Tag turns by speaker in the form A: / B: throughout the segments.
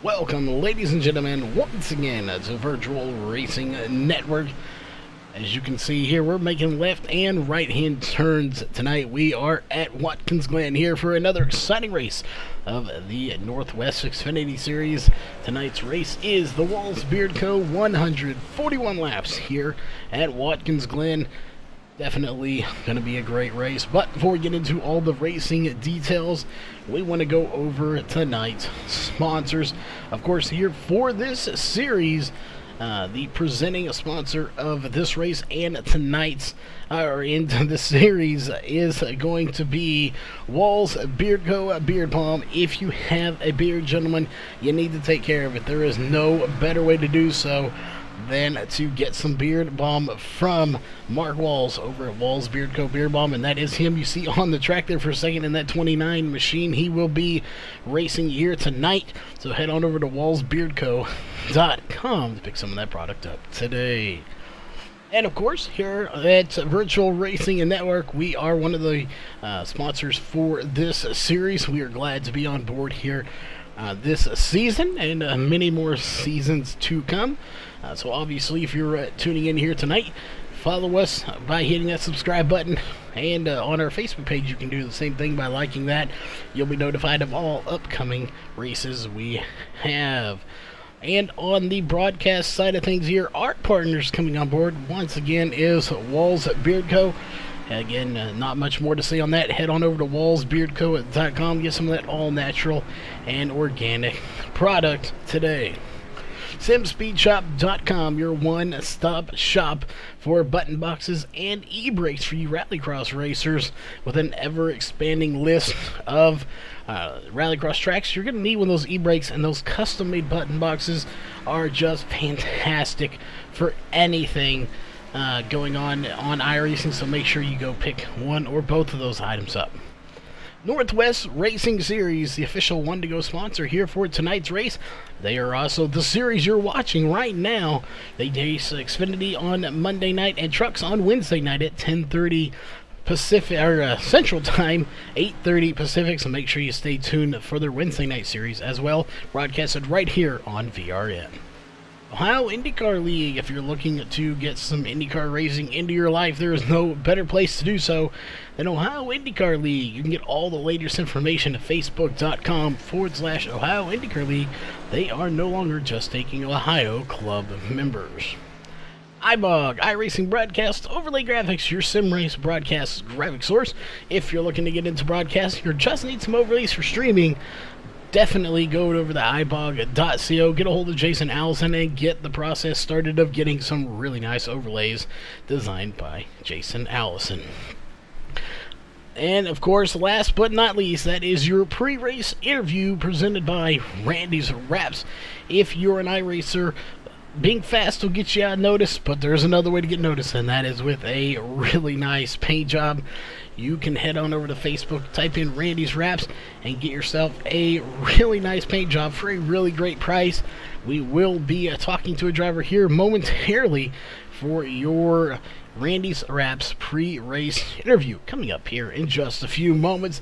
A: Welcome, ladies and gentlemen, once again to Virtual Racing Network. As you can see here, we're making left and right hand turns tonight. We are at Watkins, Glen here for another exciting race of the Northwest Xfinity Series. Tonight's race is the Walls Beard Co. 141 laps here at Watkins, Glen. Definitely going to be a great race. But before we get into all the racing details, we want to go over tonight's sponsors. Of course, here for this series, the presenting sponsor of this race and tonight's into the series is going to be Walls Beard Co. Beard Balm. If you have a beard, gentlemen, you need to take care of it. There is no better way to do so than to get some beard balm from Mark Walls over at Walls Beard Co. Beard Balm, and that is him you see on the track there for a second in that 29 machine. He will be racing here tonight, so head on over to wallsbeardco.com to pick some of that product up today. And of course, here at Virtual Racing Network, we are one of the sponsors for this series. We are glad to be on board here this season and many more seasons to come. So obviously, if you're tuning in here tonight, follow us by hitting that subscribe button, and on our Facebook page you can do the same thing by liking that. You'll be notified of all upcoming races we have. And on the broadcast side of things here, our partners coming on board once again is Walls Beard Co. Again, not much more to say on that. Head on over to wallsbeardco.com, get some of that all-natural and organic product today. SimSpeedShop.com, your one-stop shop for button boxes and e-brakes for you rallycross racers, with an ever-expanding list of rallycross tracks. You're going to need one of those e-brakes, and those custom-made button boxes are just fantastic for anything going on iRacing, so make sure you go pick one or both of those items up. Northwest Racing Series, the official one-to-go sponsor here for tonight's race. They are also the series you're watching right now. They race Xfinity on Monday night and trucks on Wednesday night at 10:30 Pacific or Central Time, 8:30 Pacific. So make sure you stay tuned for their Wednesday night series as well, broadcasted right here on VRN. Ohio IndyCar League, if you're looking to get some IndyCar racing into your life, there is no better place to do so than Ohio IndyCar League. You can get all the latest information at facebook.com/Ohio IndyCar League. They are no longer just taking Ohio Club members. iBog, iRacing Broadcast Overlay Graphics, your sim race broadcast graphic source. If you're looking to get into broadcasting or just need some overlays for streaming, definitely go over to ibog.co, get a hold of Jason Allison, and get the process started of getting some really nice overlays designed by Jason Allison. And of course, last but not least, that is your pre-race interview presented by Randy's Wraps. If you're an iRacer, being fast will get you out noticed, but there's another way to get noticed, and that is with a really nice paint job. You can head on over to Facebook, type in Randy's Wraps, and get yourself a really nice paint job for a really great price. We will be talking to a driver here momentarily for your Randy's Wraps pre-race interview coming up here in just a few moments.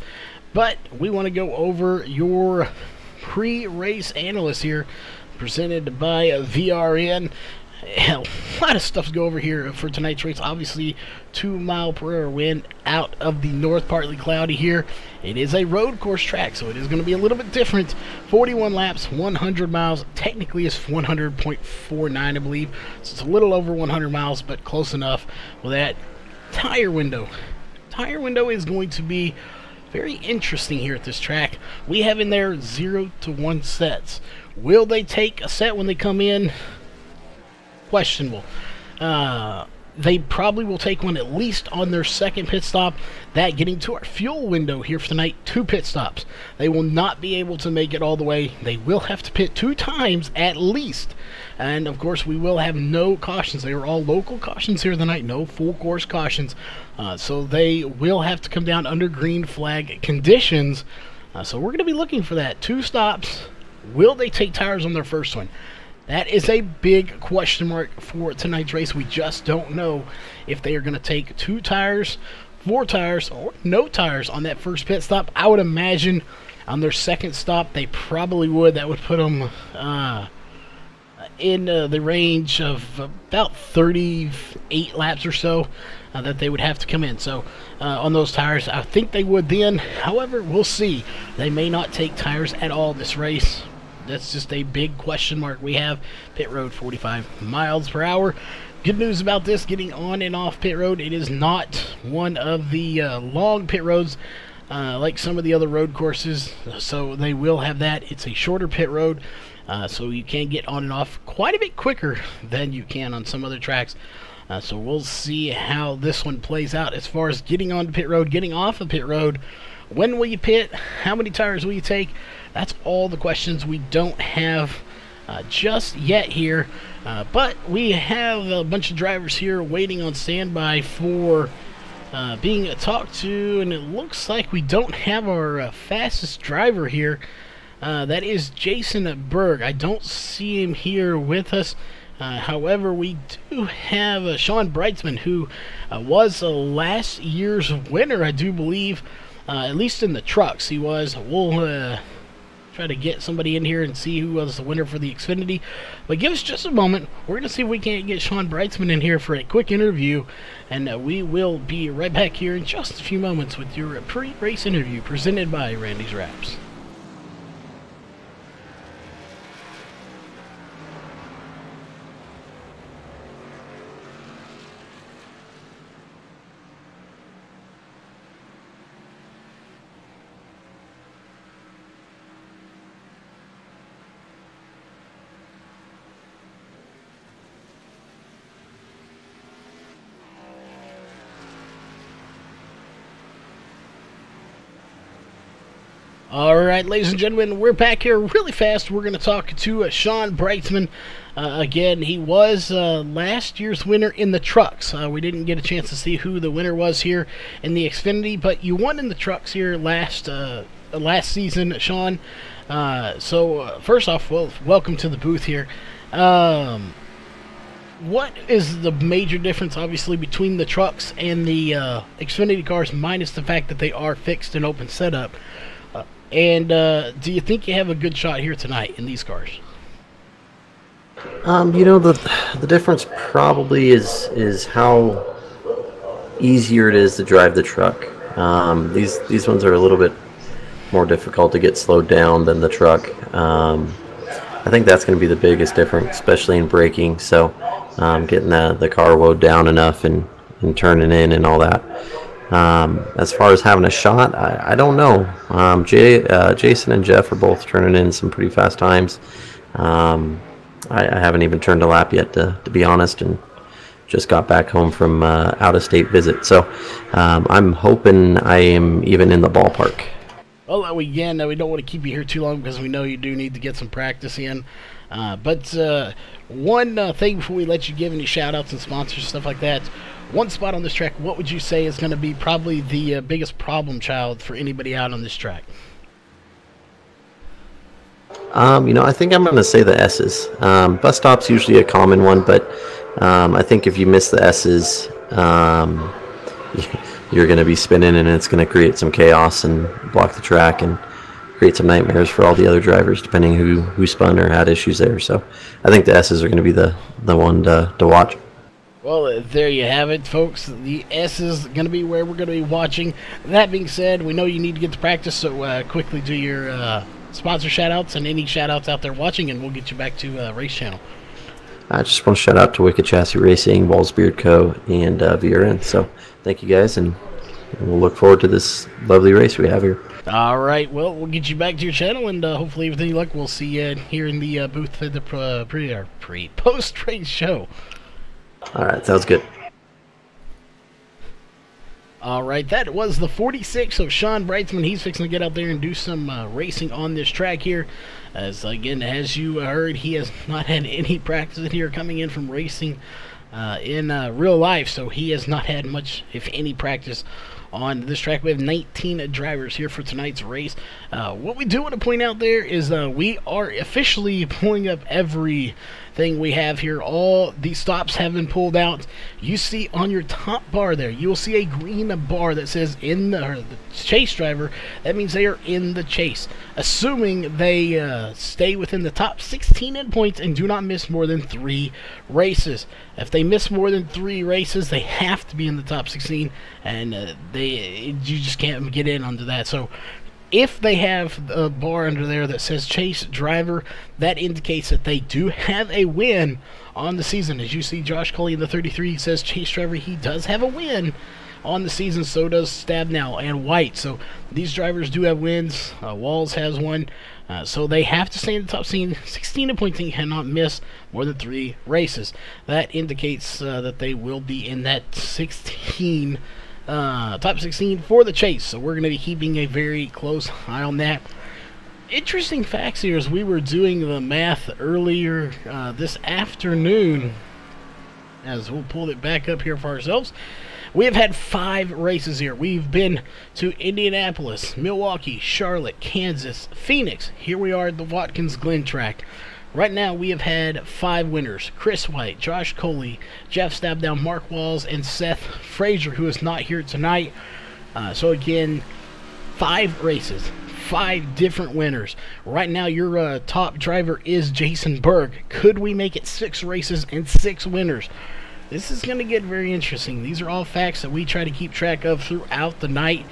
A: But we want to go over your pre-race analyst here, presented by VRN. A lot of stuff to go over here for tonight's race. Obviously, 2-mile-per-hour wind out of the north, partly cloudy here. It is a road course track, so it is going to be a little bit different. 41 laps, 100 miles. Technically, it's 100.49, I believe. So it's a little over 100 miles, but close enough with that. Tire window. Tire window is going to be very interesting here at this track. We have in there 0 to 1 sets. Will they take a set when they come in? Questionable. They probably will take one at least on their second pit stop. That getting to our fuel window here for tonight, 2 pit stops. They will not be able to make it all the way. They will have to pit 2 times at least. And of course, we will have no cautions. They are all local cautions here tonight, no full course cautions. So they will have to come down under green flag conditions. So we're going to be looking for that. 2 stops. Will they take tires on their first one? That is a big question mark for tonight's race. We just don't know if they are going to take 2 tires, 4 tires, or no tires on that first pit stop. I would imagine On their second stop, they probably would. That would put them in the range of about 38 laps or so that they would have to come in. So on those tires, I think they would then. However, we'll see. They may not take tires at all this race. That's just a big question mark we have. Pit road 45 miles per hour. Good news about this, getting on and off pit road, it is not one of the long pit roads like some of the other road courses, so they will have that. It's a shorter pit road, so you can get on and off quite a bit quicker than you can on some other tracks. So we'll see how this one plays out as far as getting on pit road, getting off of pit road. When will you pit? How many tires will you take? That's all the questions we don't have just yet here. But we have a bunch of drivers here waiting on standby for being talked to, and it looks like we don't have our fastest driver here. That is Jason Berg. I don't see him here with us. However, we do have Sean Brightsman, who was last year's winner, I do believe, at least in the trucks he was. We'll try to get somebody in here and see who was the winner for the Xfinity. But give us just a moment. We're going to see if we can't get Sean Brightsman in here for a quick interview, and we will be right back here in just a few moments with your pre-race interview presented by Randy's Wraps. Alright, ladies and gentlemen, we're back here really fast. We're going to talk to Sean Brightsman. Again, he was last year's winner in the trucks. We didn't get a chance to see who the winner was here in the Xfinity, but you won in the trucks here last season, Sean. So first off, well, welcome to the booth here. What is the major difference, obviously, between the trucks and the Xfinity cars, minus the fact that they are fixed and open setup? And do you think you have a good shot here tonight in these cars?
B: You know, the difference probably is how easier it is to drive the truck. These ones are a little bit more difficult to get slowed down than the truck. I think that's going to be the biggest difference, especially in braking. So getting the car wound down enough and turning in and all that. As far as having a shot, I don't know. Jason and Jeff are both turning in some pretty fast times. I haven't even turned a lap yet, to be honest, and just got back home from out-of-state visit. So I'm hoping I am even in the ballpark.
A: Well, again, we don't want to keep you here too long because we know you do need to get some practice in. But one thing before we let you give any shout-outs and sponsors, stuff like that, one spot on this track, what would you say is going to be probably the biggest problem child for anybody out on this track?
B: You know, I think I'm going to say the S's. Bus stop's usually a common one, but I think if you miss the S's, you're going to be spinning, and it's going to create some chaos and block the track and create some nightmares for all the other drivers, depending who spun or had issues there. So I think the S's are going to be the one to watch.
A: Well, there you have it, folks. The S is going to be where we're going to be watching. That being said, we know you need to get to practice, so quickly do your sponsor shout-outs and any shout-outs out there watching, and we'll get you back to Race Channel.
B: I just want to shout out to Wicked Chassis Racing, Balls Beard Co., and VRN. So thank you guys, and we'll look forward to this lovely race we have here.
A: All right, well, we'll get you back to your channel, and hopefully, with any luck, we'll see you here in the booth for the post-race show.
B: All right, sounds good.
A: All right, that was the 46 of Sean Brightsman. He's fixing to get out there and do some racing on this track here. As you heard, he has not had any practice in here coming in from racing in real life, so he has not had much, if any, practice on this track. We have 19 drivers here for tonight's race. What we do want to point out there is we are officially pulling up every thing we have here. All the stops have been pulled out. You see on your top bar there, you will see a green bar that says in the chase driver. That means they are in the chase, assuming they stay within the top 16 in points and do not miss more than 3 races. If they miss more than 3 races, they have to be in the top 16, and you just can't get in under that. So if they have a bar under there that says chase driver, that indicates that they do have a win on the season. As you see, Josh Coley in the 33 says chase driver. He does have a win on the season. So does Stabnow and White. So these drivers do have wins. Walls has one. So they have to stay in the top 16 in points and cannot miss more than 3 races. That indicates that they will be in that top 16 for the chase. So we're going to be keeping a very close eye on that. Interesting facts here as we were doing the math earlier this afternoon, as we'll pull it back up here for ourselves. We have had 5 races here. We've been to Indianapolis, Milwaukee, Charlotte, Kansas, Phoenix. Here we are at the Watkins Glen track. Right now we have had 5 winners: Chris White, Josh Coley, Jeff Stabnow, Mark Walls, and Seth Frazier, who is not here tonight. So again, 5 races, 5 different winners. Right now your top driver is Jason Berg. Could we make it 6 races and 6 winners? This is going to get very interesting. These are all facts that we try to keep track of throughout the night.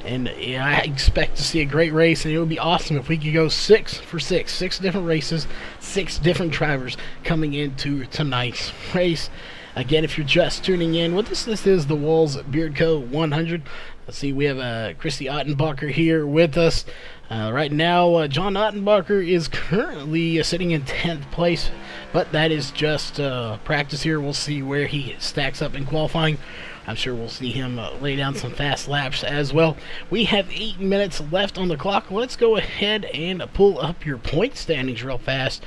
A: And yeah, I expect to see a great race, and it would be awesome if we could go 6 for 6. 6 different races, 6 different drivers coming into tonight's race. Again, if you're just tuning in with us, this is the Walls Beard Co. 100. Let's see, we have Christy Ottenbacher here with us. Right now, John Ottenbacher is currently sitting in 10th place, but that is just practice here. We'll see where he stacks up in qualifying. I'm sure we'll see him lay down some fast laps as well. We have 8 minutes left on the clock. Let's go ahead and pull up your point standings real fast,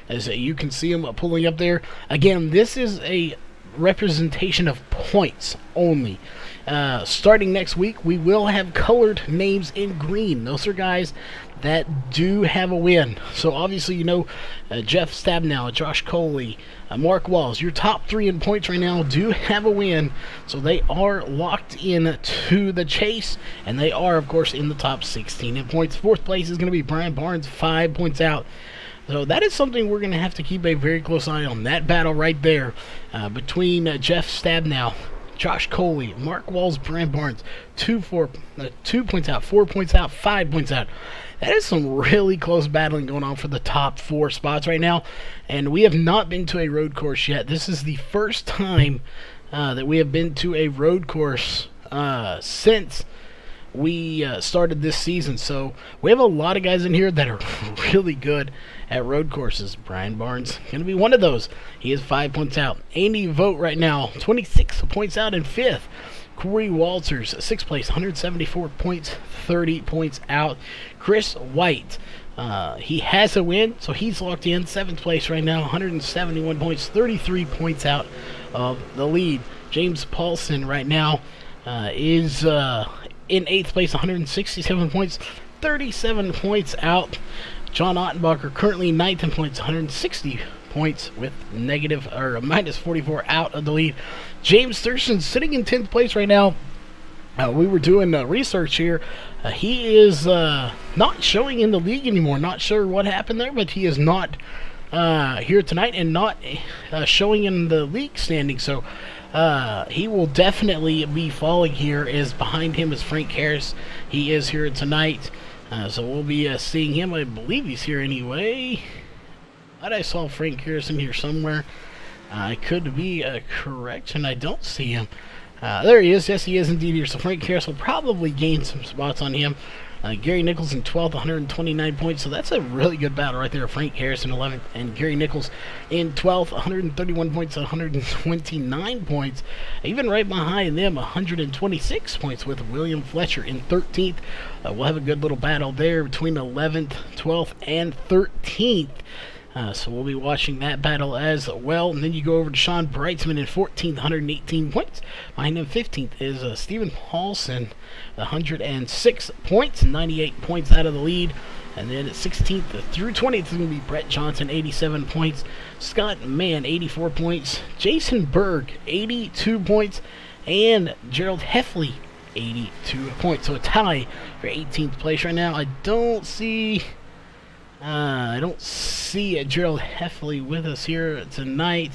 A: as you can see them pulling up there. Again, this is a representation of points only. Starting next week, we will have colored names in green. Those are guys that do have a win. So obviously, you know, Jeff Stabnow, Josh Coley, Mark Walls, your top 3 in points right now do have a win. So they are locked in to the chase, and they are, of course, in the top 16 in points. 4th place is going to be Brian Barnes, 5 points out. So that is something we're going to have to keep a very close eye on. That battle right there between Jeff Stabnow, Josh Coley, Mark Walls, Brian Barnes, 2 points out, 4 points out, 5 points out. That is some really close battling going on for the top 4 spots right now. And we have not been to a road course yet. This is the first time that we have been to a road course since we started this season. So we have a lot of guys in here that are really good at road courses. Brian Barnes going to be one of those. He is 5 points out. Andy Vogt right now 26 points out in 5th. Corey Walters 6th place, 174 points, 30 points out. Chris White, he has a win, so he's locked in 7th place right now, 171 points, 33 points out of the lead. James Paulson right now is in 8th place, 167 points, 37 points out. John Ottenbacher currently 9th in points, 160 points with minus 44 out of the lead. James Thurston sitting in 10th place right now. We were doing research here. He is not showing in the league anymore. Not sure what happened there, but he is not here tonight and not showing in the league standing. So he will definitely be falling here. As behind him is Frank Harris. He is here tonight. So we'll be seeing him. I believe he's here anyway. I saw Frank Harrison here somewhere. I could be correct, and I don't see him. There he is. Yes, he is indeed here. So Frank Harris will probably gain some spots on him. Gary Nichols in 12th, 129 points. So that's a really good battle right there. Frank Harris in 11th, and Gary Nichols in 12th, 131 points, 129 points. Even right behind them, 126 points with William Fletcher in 13th. We'll have a good little battle there between 11th, 12th, and 13th. So we'll be watching that battle as well. And then you go over to Sean Brightsman in 14th, 118 points. Behind him, 15th, is Stephen Paulson, 106 points, 98 points out of the lead. And then 16th through 20th is going to be Brett Johnson, 87 points. Scott Mann, 84 points. Jason Berg, 82 points. And Gerald Heffley, 82 points. So a tie for 18th place right now. I don't see Gerald Heffley with us here tonight,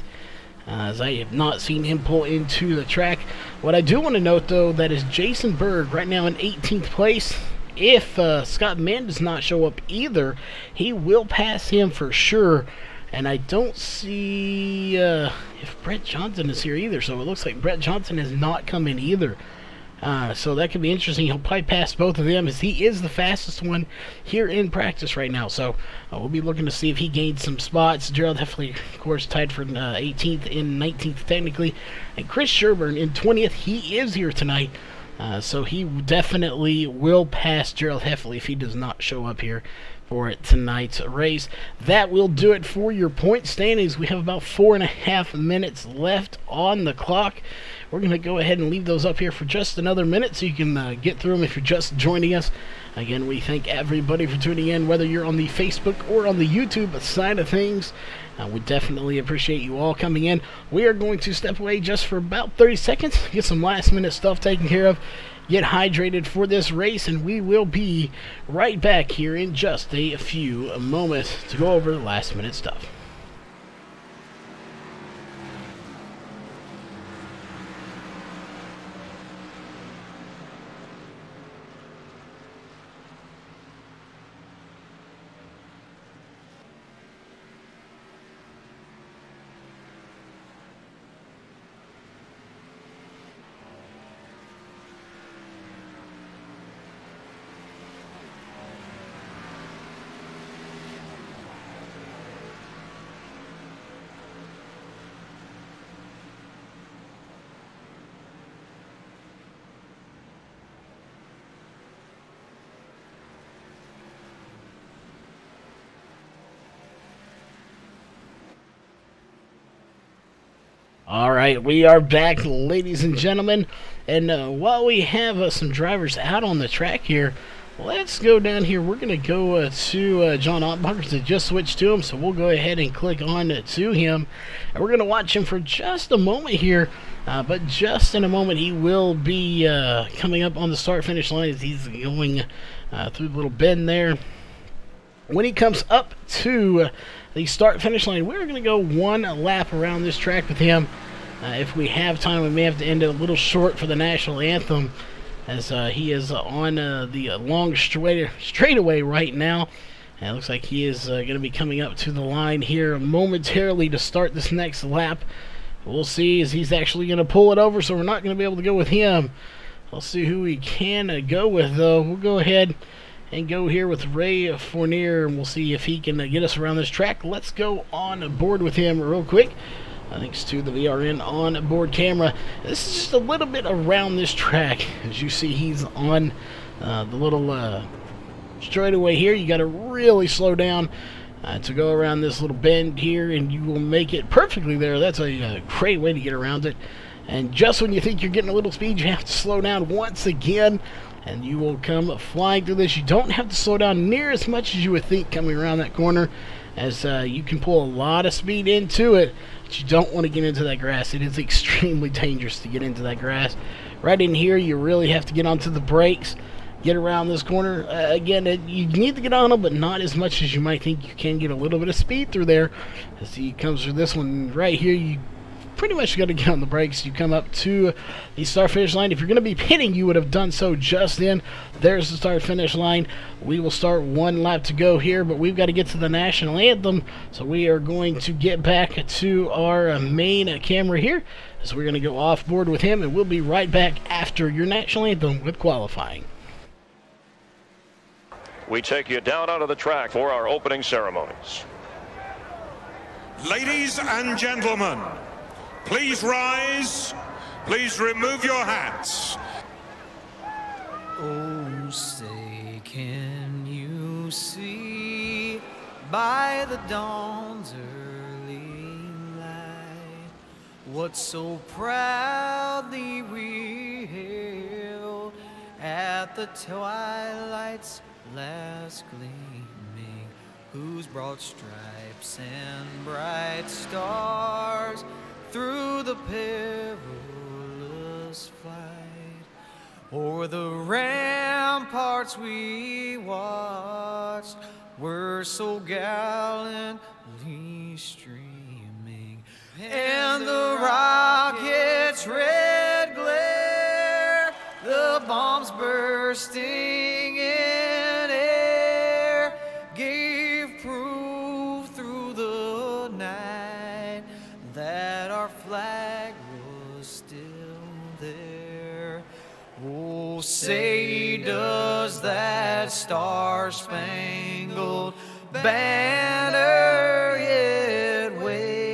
A: as I have not seen him pull into the track. What I do want to note, though, that is Jason Berg right now in 18th place. If Scott Mann does not show up either, he will pass him for sure. And I don't see if Brett Johnson is here either. So it looks like Brett Johnson has not come in either. So that could be interesting. He'll probably pass both of them, as he is the fastest one here in practice right now. So we'll be looking to see if he gains some spots. Gerald Heffley, of course, tied for 18th and 19th technically. And Chris Sherburne in 20th. He is here tonight. So he definitely will pass Gerald Heffley if he does not show up here for tonight's race. That will do it for your point standings. We have about 4.5 minutes left on the clock. We're going to go ahead and leave those up here for just another minute so you can get through them if you're just joining us. Again, we thank everybody for tuning in, whether you're on the Facebook or on the YouTube side of things. We definitely appreciate you all coming in. We are going to step away just for about 30 seconds, get some last minute stuff taken care of, get hydrated for this race, and we will be right back here in just a few moments to go over the last minute stuff. All right, we are back, ladies and gentlemen, and while we have some drivers out on the track here, let's go down here. We're going to go to John Ottbacher that just switched to him, so we'll go ahead and click on to him, and we're going to watch him for just a moment here, but just in a moment he will be coming up on the start-finish line as he's going through the little bend there. When he comes up to the start-finish line, we're going to go one lap around this track with him. If we have time, we may have to end it a little short for the national anthem, as he is on the long straightaway right now. And it looks like he is going to be coming up to the line here momentarily to start this next lap. We'll see as he's actually going to pull it over, so we're not going to be able to go with him. We'll see who we can go with, though. We'll go ahead and go here with Ray Fournier, and we'll see if he can get us around this track. Let's go on board with him real quick. Thanks to the VRN on board camera. This is just a little bit around this track. As you see, he's on the little straightaway here. You got to really slow down to go around this little bend here, and you will make it perfectly there. That's a great way to get around it. And just when you think you're getting a little speed, you have to slow down once again, and you will come flying through this. You don't have to slow down near as much as you would think coming around that corner, as you can pull a lot of speed into it, but you don't want to get into that grass. It is extremely dangerous to get into that grass. Right in here, you really have to get onto the brakes, get around this corner. Again, you need to get on them, but not as much as you might think. You can get a little bit of speed through there. As he comes through this one right here, you pretty much got to get on the brakes. You come up to the start-finish line. If you're going to be pitting, you would have done so just then. There's the start-finish line. We will start one lap to go here, but we've got to get to the national anthem, so we are going to get back to our main camera here, so we're going to go off board with him, and we'll be right back after your national anthem with qualifying.
C: We take you down onto the track for our opening ceremonies.
D: Ladies and gentlemen, please rise. Please remove your hats.
E: Oh, say, can you see by the dawn's early light what so proudly we hailed at the twilight's last gleaming, whose broad stripes and bright stars through the perilous fight o'er the ramparts we watched were so gallantly streaming, and the rocket's red glare, the bombs bursting in air, gave proof through the night that our flag was still there. Oh, say does that star-spangled banner yet wave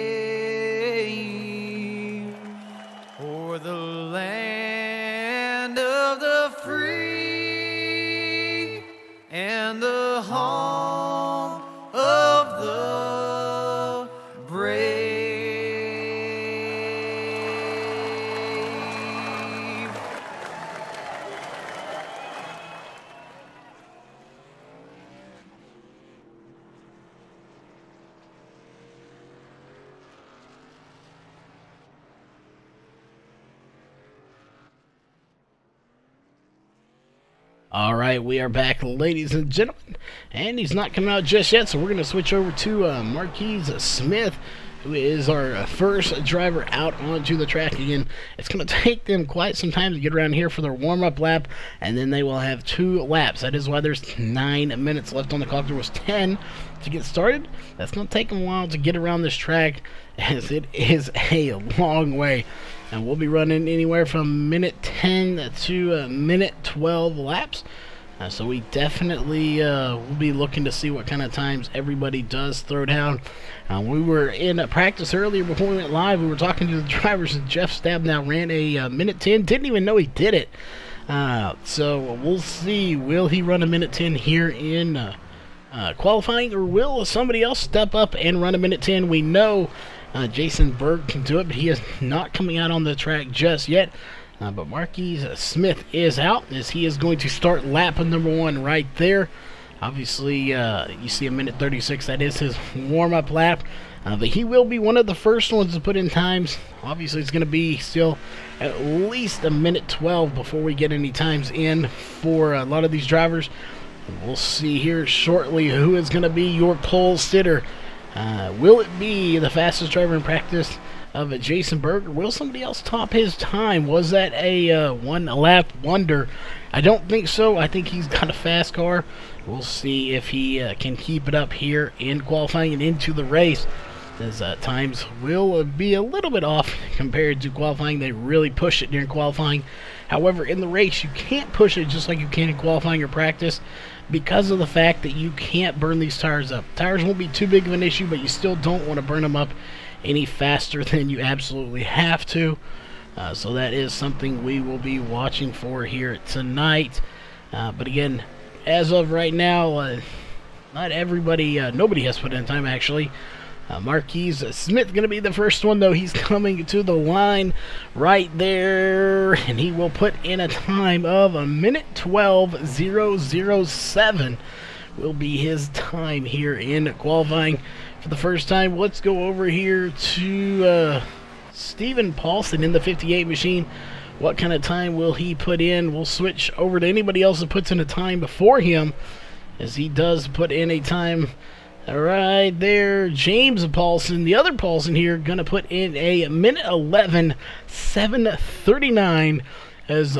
E: o'er the land of the free and the home of the brave.
A: All right, we are back, ladies and gentlemen, and he's not coming out just yet, so we're going to switch over to Watkins Smith, who is our first driver out onto the track. Again, it's going to take them quite some time to get around here for their warm-up lap, and then they will have 2 laps. That is why there's 9 minutes left on the clock. There was 10 to get started. That's going to take them a while to get around this track, as it is a long way. And we'll be running anywhere from minute 10 to minute 12 laps. So we definitely will be looking to see what kind of times everybody does throw down. We were in practice earlier before we went live. We were talking to the drivers, and Jeff Stabnow ran a minute 10. Didn't even know he did it. So we'll see. Will he run a minute 10 here in qualifying, or will somebody else step up and run a minute 10? We know Jason Berg can do it, but he is not coming out on the track just yet. But Watkins Smith is out, as he is going to start lap number 1 right there. Obviously, you see a minute 36. That is his warm-up lap. But he will be one of the first ones to put in times. Obviously, it's going to be still at least a minute 12 before we get any times in for a lot of these drivers. We'll see here shortly who is going to be your pole sitter. Will it be the fastest driver in practice of Jason Berg, or will somebody else top his time? Was that a one-lap wonder? I don't think so. I think he's got a fast car. We'll see if he can keep it up here in qualifying and into the race, as times will be a little bit off compared to qualifying. They really push it during qualifying. However, in the race, you can't push it just like you can in qualifying or practice, because of the fact that you can't burn these tires up. Tires won't be too big of an issue, but you still don't want to burn them up any faster than you absolutely have to. So that is something we will be watching for here tonight. But again, as of right now, not everybody, nobody has put in time actually. Watkins Smith going to be the first one, though. He's coming to the line right there, and he will put in a time of a minute 12:007 will be his time here in qualifying for the first time. Let's go over here to Stephen Paulson in the 58 machine. What kind of time will he put in? We'll switch over to anybody else that puts in a time before him, as he does put in a time right there. James Paulson, the other Paulson here, going to put in a minute 11:739, as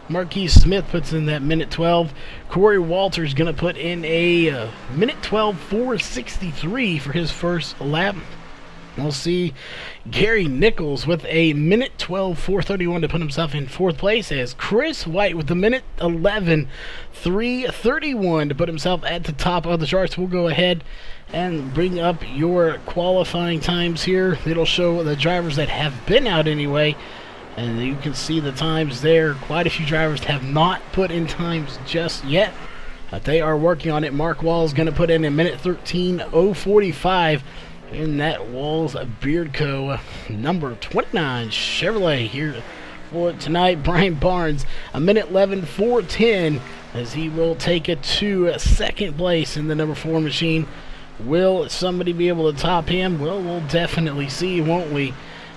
A: Watkins Smith puts in that minute 12. Corey Walters going to put in a minute 12:463 for his first lap. We'll see Gary Nichols with a minute 12:431 to put himself in 4th place, as Chris White with the minute 11:331 to put himself at the top of the charts. We'll go ahead and bring up your qualifying times here. It'll show the drivers that have been out anyway, and you can see the times there. Quite a few drivers have not put in times just yet. They are working on it. Mark Wall is going to put in a minute 13:045 in that Walls Beard Co. number 29 Chevrolet here for tonight. Brian Barnes, a minute 11:410 as he will take it to second place in the number 4 machine. Will somebody be able to top him? Well, we'll definitely see, won't we?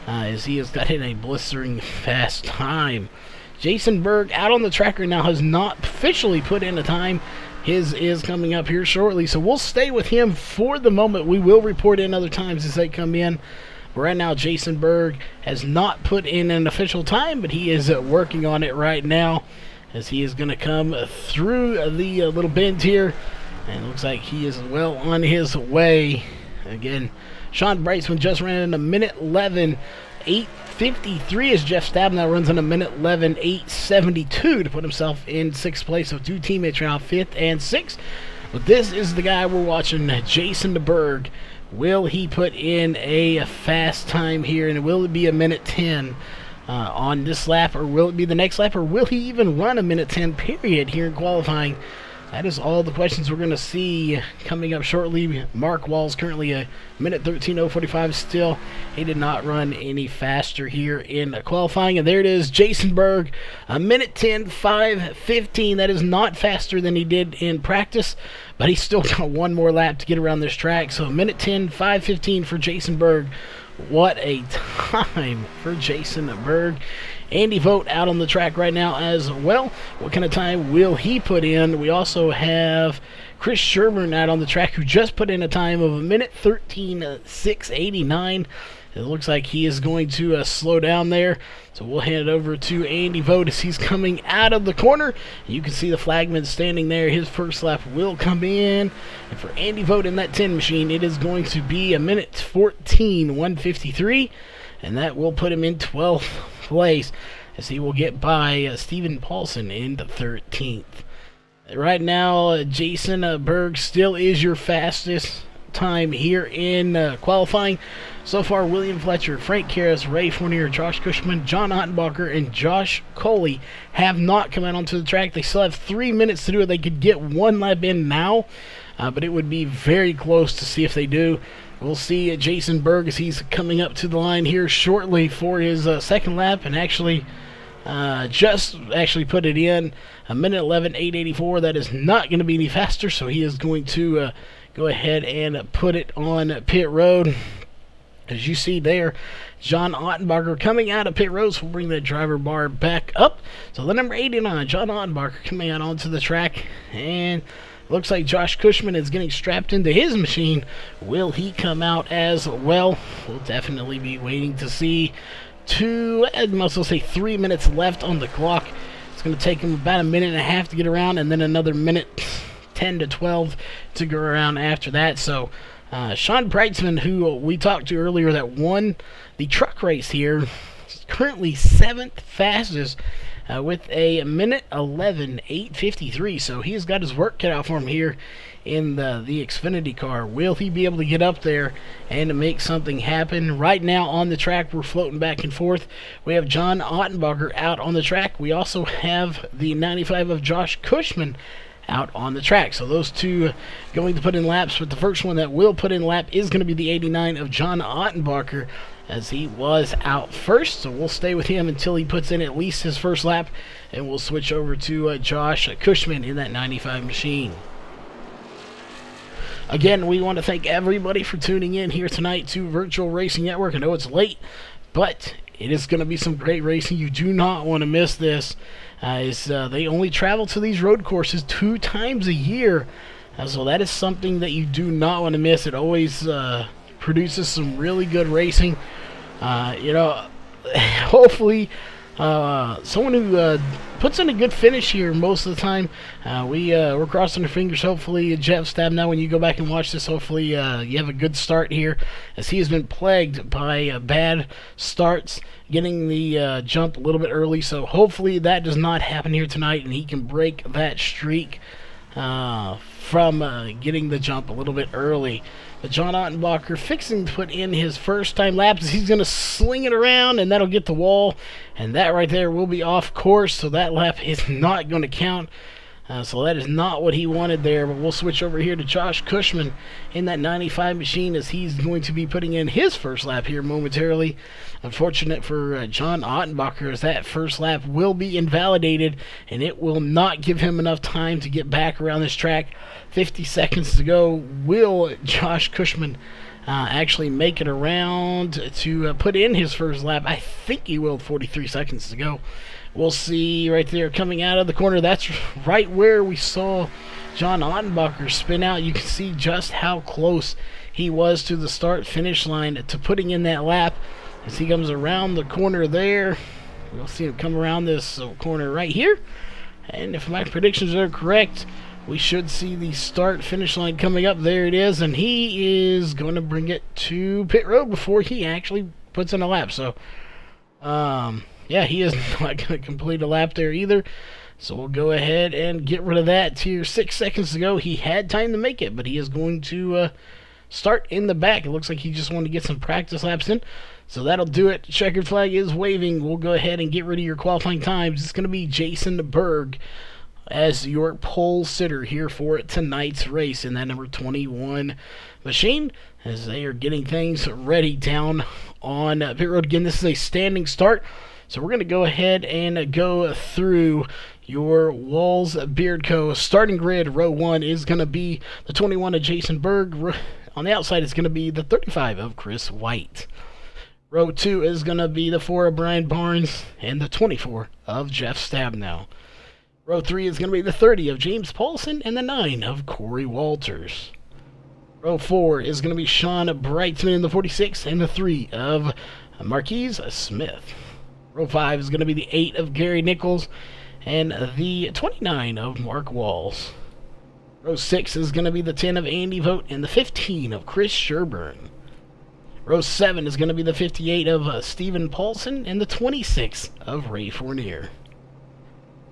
A: As he has got in a blistering fast time. Jason Berg out on the track right now, has not officially put in a time. His is coming up here shortly, so we'll stay with him for the moment. We will report in other times as they come in. But right now, Jason Berg has not put in an official time, but he is working on it right now, as he is going to come through the little bend here. And it looks like he is well on his way. Again, Sean Brightsman just ran in a minute 11:8:53 as Jeff Stabnow runs in a minute 11:8:72 to put himself in 6th place. So 2 teammates are now 5th and 6th. But this is the guy we're watching, Jason Berg. Will he put in a fast time here, and will it be a minute 10 on this lap, or will it be the next lap, or will he even run a minute 10 period here in qualifying? That is all the questions we're going to see coming up shortly. Mark Wall's currently a minute 13:045 still. He did not run any faster here in qualifying. And there it is, Jason Berg, a minute 10:5:15. That is not faster than he did in practice, but he's still got one more lap to get around this track. So a minute 10:5:15 for Jason Berg. What a time for Jason Berg. Andy Vogt out on the track right now as well. What kind of time will he put in? We also have Chris Sherburne out on the track, who just put in a time of a minute 13:6:89. It looks like he is going to slow down there. So we'll hand it over to Andy Vogt as he's coming out of the corner. You can see the flagman standing there. His first lap will come in. And for Andy Vogt in that 10 machine, it is going to be a minute 14:153. And that will put him in 12th place, as he will get by Stephen Paulson in the 13th. Right now, Jason Berg still is your fastest time here in qualifying. So far, William Fletcher, Frank Karras, Ray Fournier, Josh Cushman, John Ottenbacher, and Josh Coley have not come out onto the track. They still have 3 minutes to do it. They could get one lap in now, but it would be very close to see if they do. We'll see Jason Berg as he's coming up to the line here shortly for his second lap, and just put it in a minute 11:8:84. That is not going to be any faster, so he is going to go ahead and put it on pit road. As you see there, John Ottenbacher coming out of pit road, so we'll bring that driver bar back up. So the number 89, John Ottenbacher, coming out onto the track, and looks like Josh Cushman is getting strapped into his machine. Will he come out as well? We'll definitely be waiting to see. I must say 3 minutes left on the clock. It's going to take him about a minute and a half to get around, and then another minute 10 to 12 to go around after that. So Sean Brightsman, who we talked to earlier, that won the truck race here, is currently 7th fastest with a minute 11:8:53. So he's got his work cut out for him here in the Xfinity car. Will he be able to get up there and make something happen? Right now on the track, we're floating back and forth. We have John Ottenbacher out on the track. We also have the 95 of Josh Cushman out on the track. So those two going to put in laps, but the first one that will put in lap is going to be the 89 of John Ottenbacher, as he was out first. So we'll stay with him until he puts in at least his first lap, and we'll switch over to Josh Cushman in that 95 machine. Again, we want to thank everybody for tuning in here tonight to Virtual Racing Network. I know it's late, but it is going to be some great racing. You do not want to miss this. They only travel to these road courses 2 times a year. So that is something that you do not want to miss. It always produces some really good racing. Hopefully someone who puts in a good finish here most of the time. We're crossing our fingers. Hopefully, Jeff Stabnow, when you go back and watch this, hopefully you have a good start here, as he has been plagued by bad starts, getting the jump a little bit early. So hopefully that does not happen here tonight, and he can break that streak from getting the jump a little bit early. But John Ottenbacher fixing to put in his first time laps. He's going to sling it around, and that'll get the wall, and that right there will be off course, so that lap is not going to count. So that is not what he wanted there, but we'll switch over here to Josh Cushman in that 95 machine as he's going to be putting in his first lap here momentarily. Unfortunate for John Ottenbacher as that first lap will be invalidated and it will not give him enough time to get back around this track. 50 seconds to go. Will Josh Cushman actually make it around to put in his first lap? I think he will. 43 seconds to go. We'll see right there coming out of the corner. That's right where we saw John Ottenbacher spin out. You can see just how close he was to the start-finish line to putting in that lap. As he comes around the corner there, we'll see him come around this corner right here. And if my predictions are correct, we should see the start-finish line coming up. There it is, and he is going to bring it to pit road before he actually puts in a lap. So, yeah, he is not going to complete a lap there either. So we'll go ahead and get rid of that here. 6 seconds to go. He had time to make it, but he is going to start in the back. It looks like he just wanted to get some practice laps in. So that'll do it. Checkered flag is waving. We'll go ahead and get rid of your qualifying times. It's going to be Jason Berg as your pole sitter here for tonight's race in that number 21 machine as they are getting things ready down on pit road. Again, this is a standing start. So we're going to go ahead and go through your Walls Beard Co. starting grid. Row 1 is going to be the 21 of Jason Berg. On the outside is going to be the 35 of Chris White. Row 2 is going to be the 4 of Brian Barnes and the 24 of Jeff Stabnow. Row 3 is going to be the 30 of James Paulson and the 9 of Corey Walters. Row 4 is going to be Sean Brightsman in the 46 and the 3 of Marquise Smith. Row 5 is going to be the 8 of Gary Nichols and the 29 of Mark Walls. Row 6 is going to be the 10 of Andy Vogt and the 15 of Chris Sherburne. Row 7 is going to be the 58 of Stephen Paulson and the 26 of Ray Fournier.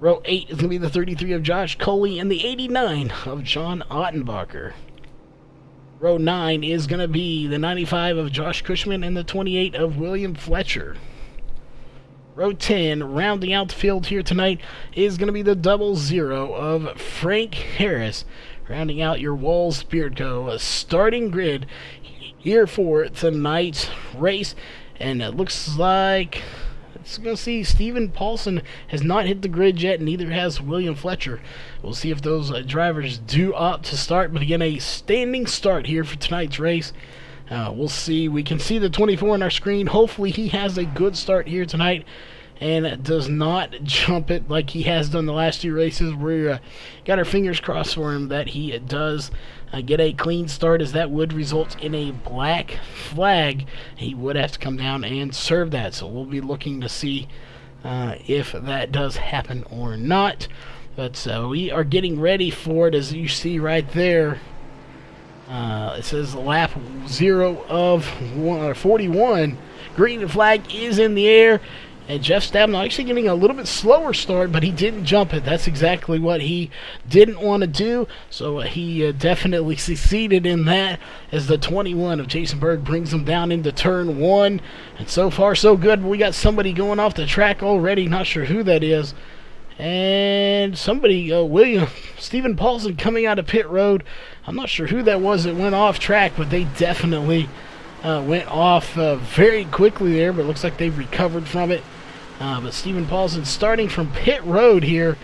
A: Row 8 is going to be the 33 of Josh Coley and the 89 of John Ottenbacher. Row 9 is going to be the 95 of Josh Cushman and the 28 of William Fletcher. Row 10, rounding out the field here tonight, is going to be the 00 of Frank Harris, rounding out your Walls Beard Co. starting grid here for tonight's race. And it looks like it's going to see Stephen Paulson has not hit the grid yet, neither has William Fletcher. We'll see if those drivers do opt to start, but again, a standing start here for tonight's race. We'll see. We can see the 24 on our screen. Hopefully he has a good start here tonight and does not jump it like he has done the last 2 races. We got our fingers crossed for him that he does get a clean start, as that would result in a black flag. He would have to come down and serve that, so we'll be looking to see if that does happen or not. But we are getting ready for it, as you see right there. It says lap 0 of 41. Green flag is in the air. And Jeff Stabnow actually getting a little bit slower start, but he didn't jump it. That's exactly what he didn't want to do. So he definitely succeeded in that, as the 21 of Jason Berg brings him down into turn 1. And so far, so good. But we got somebody going off the track already. Not sure who that is. And somebody, Stephen Paulson coming out of pit road. I'm not sure who that was that went off track, but they definitely went off very quickly there. But it looks like they've recovered from it. But Stephen Paulson starting from pit road here,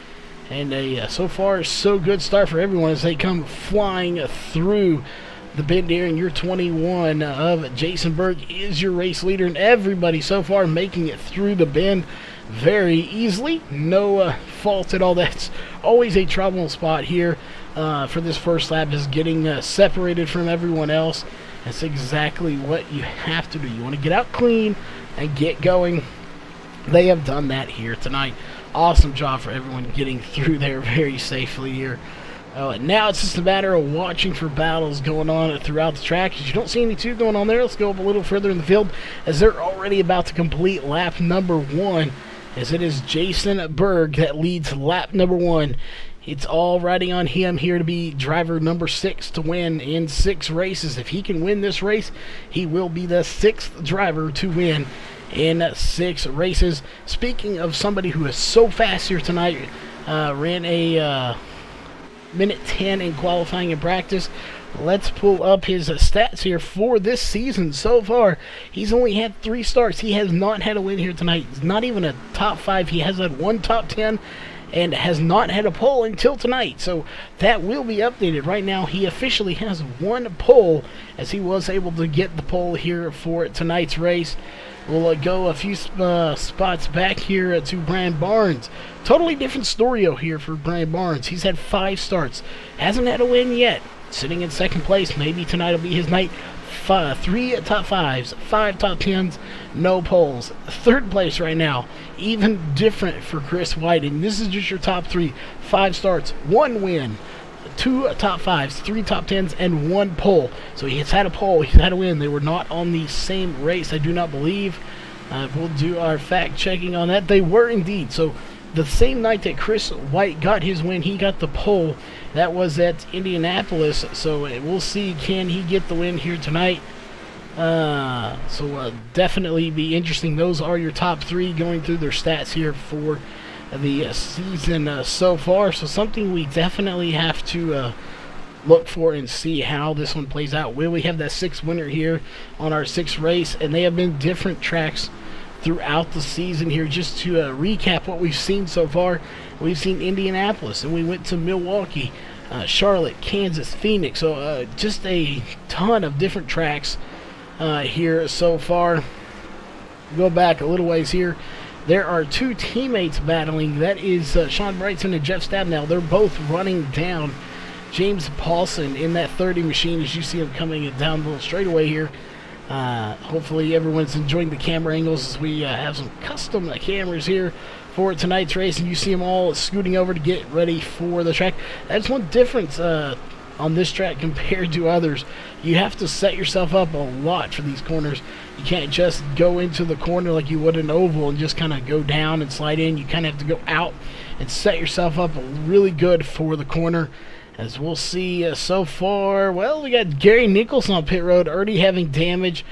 A: and a so far so good start for everyone as they come flying through the bend here. And your 21 of Jason Berg is your race leader, and everybody so far making it through the bend very easily. No fault at all. That's always a trouble spot here for this first lap, is getting separated from everyone else. That's exactly what you have to do. You want to get out clean and get going. They have done that here tonight. Awesome job for everyone getting through there very safely here. Now it's just a matter of watching for battles going on throughout the track. As you don't see any 2 going on there, let's go up a little further in the field, as they're already about to complete lap number 1, as it is Jason Berg that leads lap number 1. It's all riding on him here to be driver number 6 to win in 6 races. If he can win this race, he will be the 6th driver to win in 6 races. Speaking of somebody who is so fast here tonight, ran a minute 10 in qualifying and practice. Let's pull up his stats here for this season so far. He's only had 3 starts. He has not had a win here tonight. He's not even a top 5. He has had 1 top 10 and has not had a pole until tonight. So that will be updated. Right now he officially has 1 pole, as he was able to get the pole here for tonight's race. We'll go a few spots back here to Brian Barnes. Totally different story here for Brian Barnes. He's had 5 starts. Hasn't had a win yet. Sitting in second place. Maybe tonight will be his night. 3 top 5s, 5 top 10s, no poles. Third place right now. Even different for Chris White. And this is just your top 3. 5 starts, 1 win, 2 top 5s, 3 top 10s, and 1 pole. So he's had a pole, he's had a win. They were not on the same race, I do not believe. We'll do our fact checking on that. They were indeed. So the same night that Chris White got his win, he got the pole. That was at Indianapolis. So we'll see, can he get the win here tonight? Definitely be interesting. Those are your top 3 going through their stats here for the season so far. So something we definitely have to look for and see how this one plays out. Will we have that 6th winner here on our 6th race? And they have been different tracks throughout the season here. Just to recap what we've seen so far, we've seen Indianapolis, and we went to Milwaukee, Charlotte, Kansas, Phoenix. So just a ton of different tracks here so far. Go back a little ways here. There are 2 teammates battling. That is Sean Brightson and Jeff Stabnow. They're both running down James Paulson in that 30 machine, as you see him coming down the little straightaway here. Hopefully everyone's enjoying the camera angles, as we have some custom cameras here for tonight's race, and you see them all scooting over to get ready for the track. That's one difference on this track compared to others. You have to set yourself up a lot for these corners. You can't just go into the corner like you would an oval and just kind of go down and slide in. You kind of have to go out and set yourself up really good for the corner. As we'll see so far, well, we got Gary Nichols on pit road already having damage.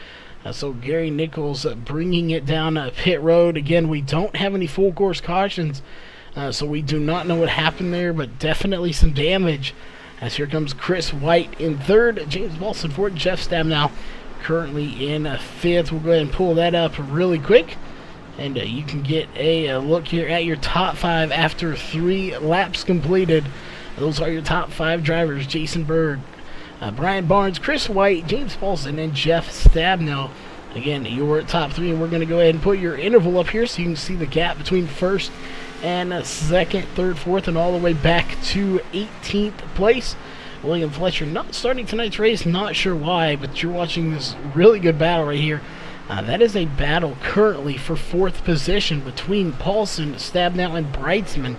A: So Gary Nichols bringing it down pit road. Again, we don't have any full course cautions, so we do not know what happened there, but definitely some damage. As here comes Chris White in 3rd, James Paulson 4th, Jeff Stabnow currently in 5th. We'll go ahead and pull that up really quick, and you can get a look here at your top 5 after 3 laps completed. Those are your top 5 drivers: Jason Berg, Brian Barnes, Chris White, James Paulson, and Jeff Stabnow. Again, your top 3, and we're going to go ahead and put your interval up here so you can see the gap between 1st and 2nd, 3rd, 4th, and all the way back to 18th place. William Fletcher not starting tonight's race, not sure why, but you're watching this really good battle right here. That is a battle currently for 4th position between Paulson, Stabnow, and Breitzman.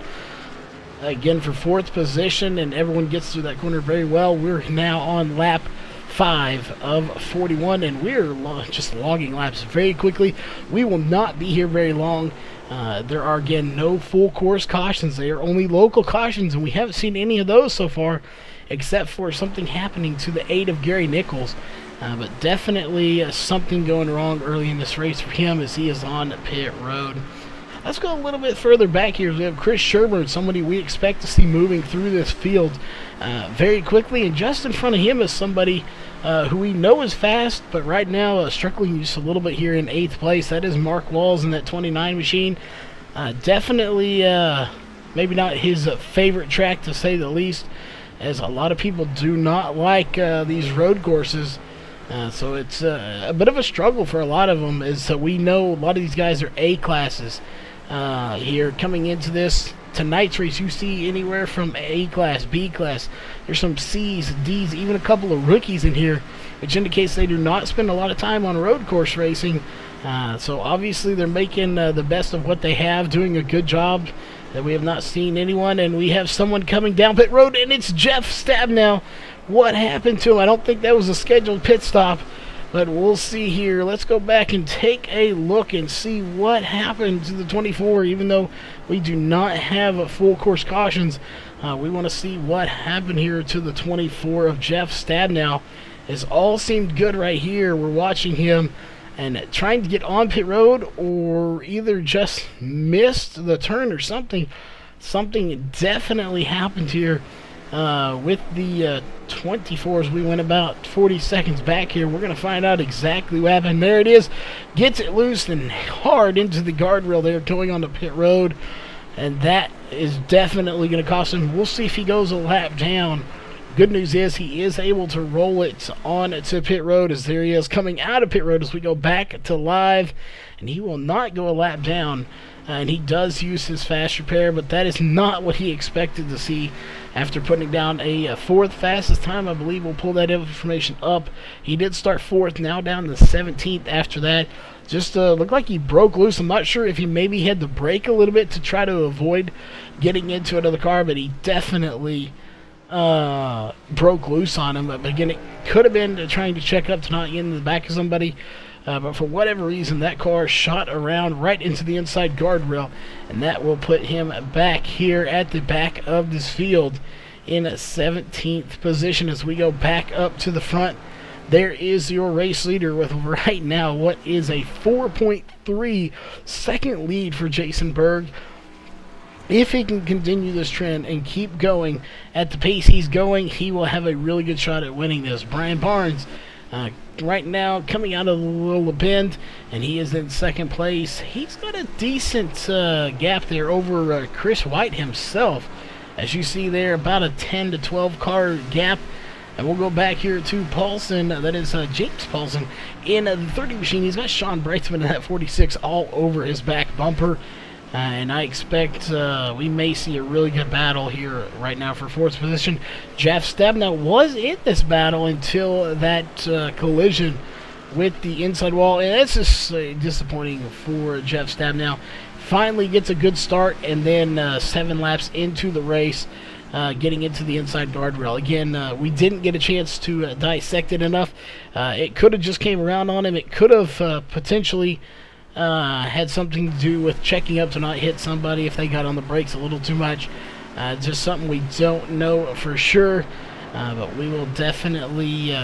A: Again, for 4th position, and everyone gets through that corner very well. We're now on lap 5 of 41, and we're just logging laps very quickly. We will not be here very long. There are, again, no full course cautions. They are only local cautions, and we haven't seen any of those so far, except for something happening to the 8 of Gary Nichols. But definitely something going wrong early in this race for him, as he is on pit road. Let's go a little bit further back here. We have Chris Sherburne, somebody we expect to see moving through this field very quickly. And just in front of him is somebody who we know is fast, but right now struggling just a little bit here in 8th place. That is Mark Walls in that 29 machine. Definitely maybe not his favorite track, to say the least, as a lot of people do not like these road courses. So it's a bit of a struggle for a lot of them, as we know a lot of these guys are A classes here coming into this tonight's race. You see anywhere from A class, B class. There's some C's, D's, even a couple of rookies in here, which indicates they do not spend a lot of time on road course racing. So obviously they're making the best of what they have, doing a good job. That we have not seen anyone, and we have someone coming down pit road, and it's Jeff Stabnow. What happened to him? I don't think that was a scheduled pit stop, but we'll see here. Let's go back and take a look and see what happened to the 24. Even though we do not have full course cautions, we want to see what happened here to the 24 of Jeff Stabnow. It all seemed good right here. We're watching him and trying to get on pit road, or either just missed the turn or something. Something definitely happened here. With the 24s, we went about 40 seconds back here. We're going to find out exactly what happened. There it is. Gets it loose and hard into the guardrail there, going on the pit road. And that is definitely going to cost him. We'll see if he goes a lap down. Good news is he is able to roll it on to pit road, as there he is coming out of pit road as we go back to live. And he will not go a lap down. And he does use his fast repair, but that is not what he expected to see after putting down a fourth fastest time. I believe we'll pull that information up. He did start fourth, now down to 17th after that. Just looked like he broke loose. I'm not sure if he maybe had to brake a little bit to try to avoid getting into another car, but he definitely broke loose on him. But again, it could have been trying to check up to not get in the back of somebody. But for whatever reason, that car shot around right into the inside guardrail, and that will put him back here at the back of this field in 17th position as we go back up to the front. There is your race leader with right now what is a 4.3 second lead for Jason Berg. If he can continue this trend and keep going at the pace he's going, he will have a really good shot at winning this. Brian Barnes right now coming out of the little bend, and he is in second place. He's got a decent gap there over Chris White himself. As you see there, about a 10 to 12 car gap. And we'll go back here to Paulson, that is James Paulson, in the 30 machine. He's got Sean Brightsman in that 46 all over his back bumper. And I expect we may see a really good battle here right now for fourth position. Jeff Stabnow was in this battle until that collision with the inside wall. And that's just disappointing for Jeff Stabnow. Finally gets a good start, and then 7 laps into the race, getting into the inside guardrail. Again, we didn't get a chance to dissect it enough. It could have just came around on him. It could have potentially had something to do with checking up to not hit somebody if they got on the brakes a little too much. Just something we don't know for sure, but we will definitely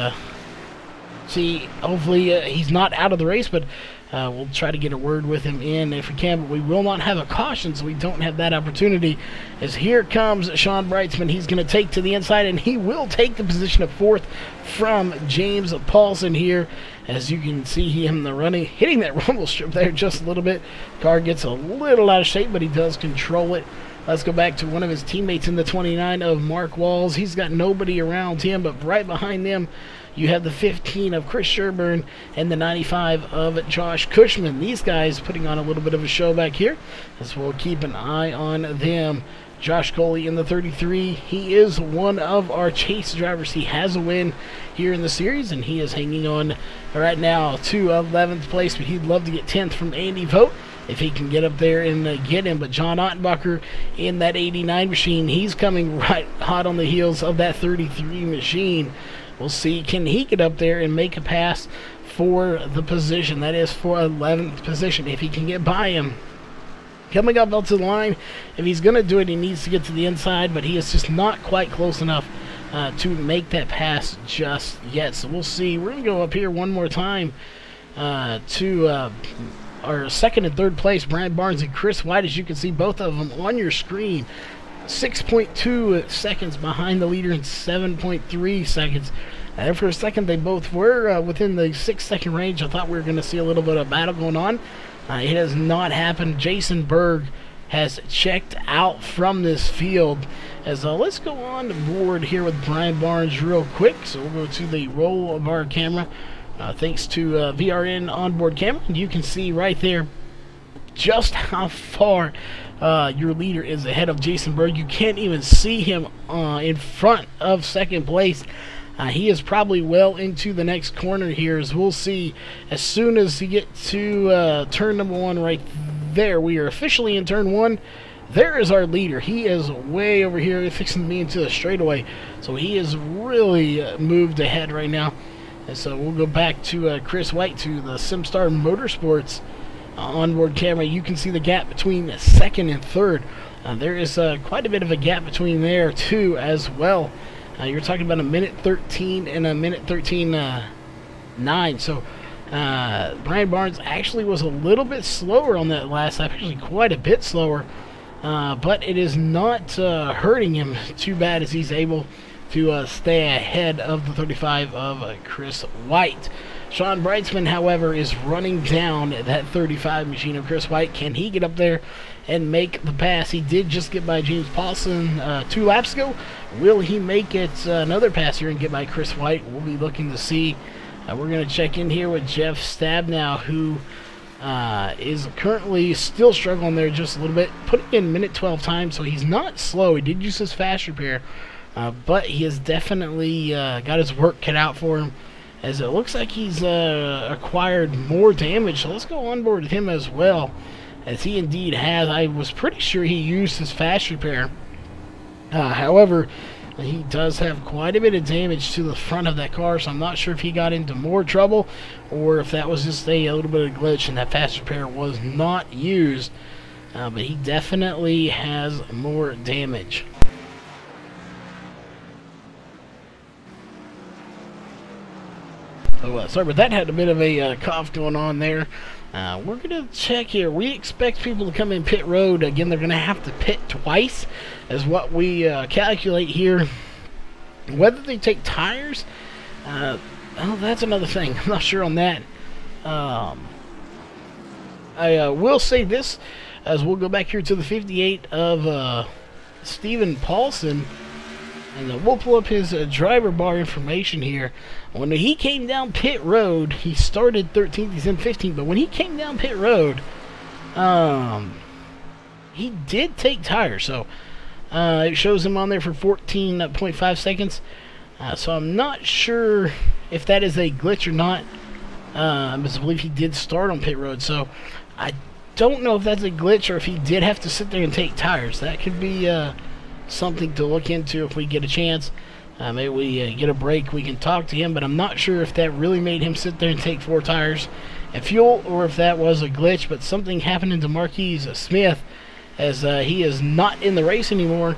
A: see. Hopefully he's not out of the race, but we'll try to get a word with him in if we can, but we will not have a caution, so we don't have that opportunity. As here comes Sean Brightsman. He's going to take to the inside, and he will take the position of fourth from James Paulson here. As you can see him hitting that rumble strip there just a little bit. Car gets a little out of shape, but he does control it. Let's go back to one of his teammates in the 29 of Mark Walls. He's got nobody around him, but right behind them you have the 15 of Chris Sherburne and the 95 of Josh Cushman. These guys putting on a little bit of a show back here, as we'll keep an eye on them. Josh Coley in the 33. He is one of our chase drivers. He has a win here in the series, and he is hanging on right now to 11th place, but he'd love to get 10th from Andy Vogt if he can get up there and get him. But John Ottenbacher in that 89 machine, he's coming right hot on the heels of that 33 machine. We'll see, can he get up there and make a pass for the position? That is for 11th position, if he can get by him. Coming up to the line, if he's going to do it, he needs to get to the inside, but he is just not quite close enough to make that pass just yet. So we'll see. We're going to go up here one more time to our second and third place, Brian Barnes and Chris White. As you can see, both of them on your screen. 6.2 seconds behind the leader and 7.3 seconds. And for a second, they both were within the 6-second range. I thought we were going to see a little bit of battle going on. It has not happened. Jason Berg has checked out from this field. As let's go on board here with Brian Barnes real quick. So we'll go to the roll of our camera. Thanks to VRN onboard camera, and you can see right there just how far your leader is ahead of Jason Berg. You can't even see him in front of second place. He is probably well into the next corner here, as we'll see as soon as he gets to turn number 1 right there. We are officially in turn 1. There is our leader. He is way over here fixing to be into the straightaway, so he is really moved ahead right now. And so we'll go back to Chris White, to the SimStar Motorsports onboard camera. You can see the gap between second and third. There is quite a bit of a gap between there too as well. You're talking about a minute 13 and a minute 13.9. So Brian Barnes actually was a little bit slower on that last lap, actually quite a bit slower but it is not hurting him too bad as he's able to stay ahead of the 35 of Chris White. Sean Brightsman, however, is running down that 35 machine of Chris White. Can he get up there and make the pass? He did just get by James Paulson 2 laps ago. Will he make it another pass here and get by Chris White? We'll be looking to see. We're going to check in here with Jeff Stabnow, who is currently still struggling there just a little bit, putting in minute 12 time, so he's not slow. He did use his fast repair, but he has definitely got his work cut out for him, as it looks like he's acquired more damage. So let's go on board with him as well, as he indeed has. I was pretty sure he used his fast repair. However, he does have quite a bit of damage to the front of that car, so I'm not sure if he got into more trouble or if that was just a little bit of a glitch and that fast repair was not used. But he definitely has more damage. So, sorry, but that had a bit of a cough going on there. We're going to check here. We expect people to come in pit road. Again, they're going to have to pit twice, is what we calculate here. Whether they take tires, oh, that's another thing. I'm not sure on that. I will say this, as we'll go back here to the 58 of Stephen Paulson, and we'll pull up his driver bar information here. When he came down pit road, he started 13th, he's in 15th, but when he came down pit road, he did take tires, so it shows him on there for 14.5 seconds, so I'm not sure if that is a glitch or not. I believe he did start on pit road, so I don't know if that's a glitch or if he did have to sit there and take tires. That could be something to look into if we get a chance. Maybe we get a break, we can talk to him, but I'm not sure if that really made him sit there and take 4 tires and fuel, or if that was a glitch. But something happening to Marquise Smith, as he is not in the race anymore.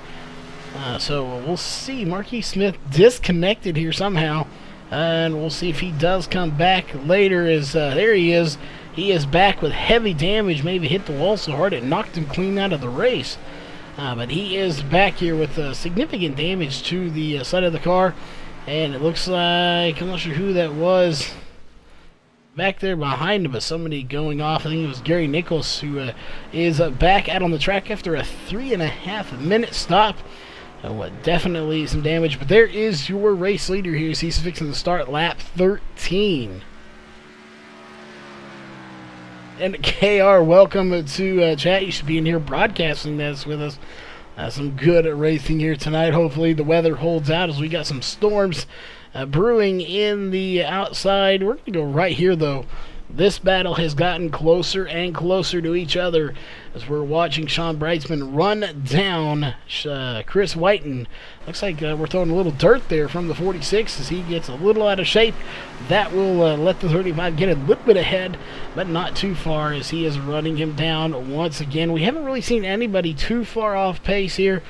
A: So we'll see. Marquise Smith disconnected here somehow, and we'll see if he does come back later. As there he is. He is back with heavy damage, maybe hit the wall so hard it knocked him clean out of the race. But he is back here with significant damage to the side of the car. And it looks like, I'm not sure who that was back there behind him, but somebody going off. I think it was Gary Nichols, who is back out on the track after a 3.5 minute stop. Definitely some damage. But there is your race leader here. He's fixing to start lap 13. And KR, welcome to chat. You should be in here broadcasting this with us. Some good racing here tonight. Hopefully the weather holds out, as we got some storms brewing in the outside. We're going to go right here, though. This battle has gotten closer and closer to each other as we're watching Sean Brightsman run down Chris Whiten. Looks like we're throwing a little dirt there from the 46 as he gets a little out of shape. That will let the 35 get a little bit ahead, but not too far, as he is running him down once again. We haven't really seen anybody too far off pace here,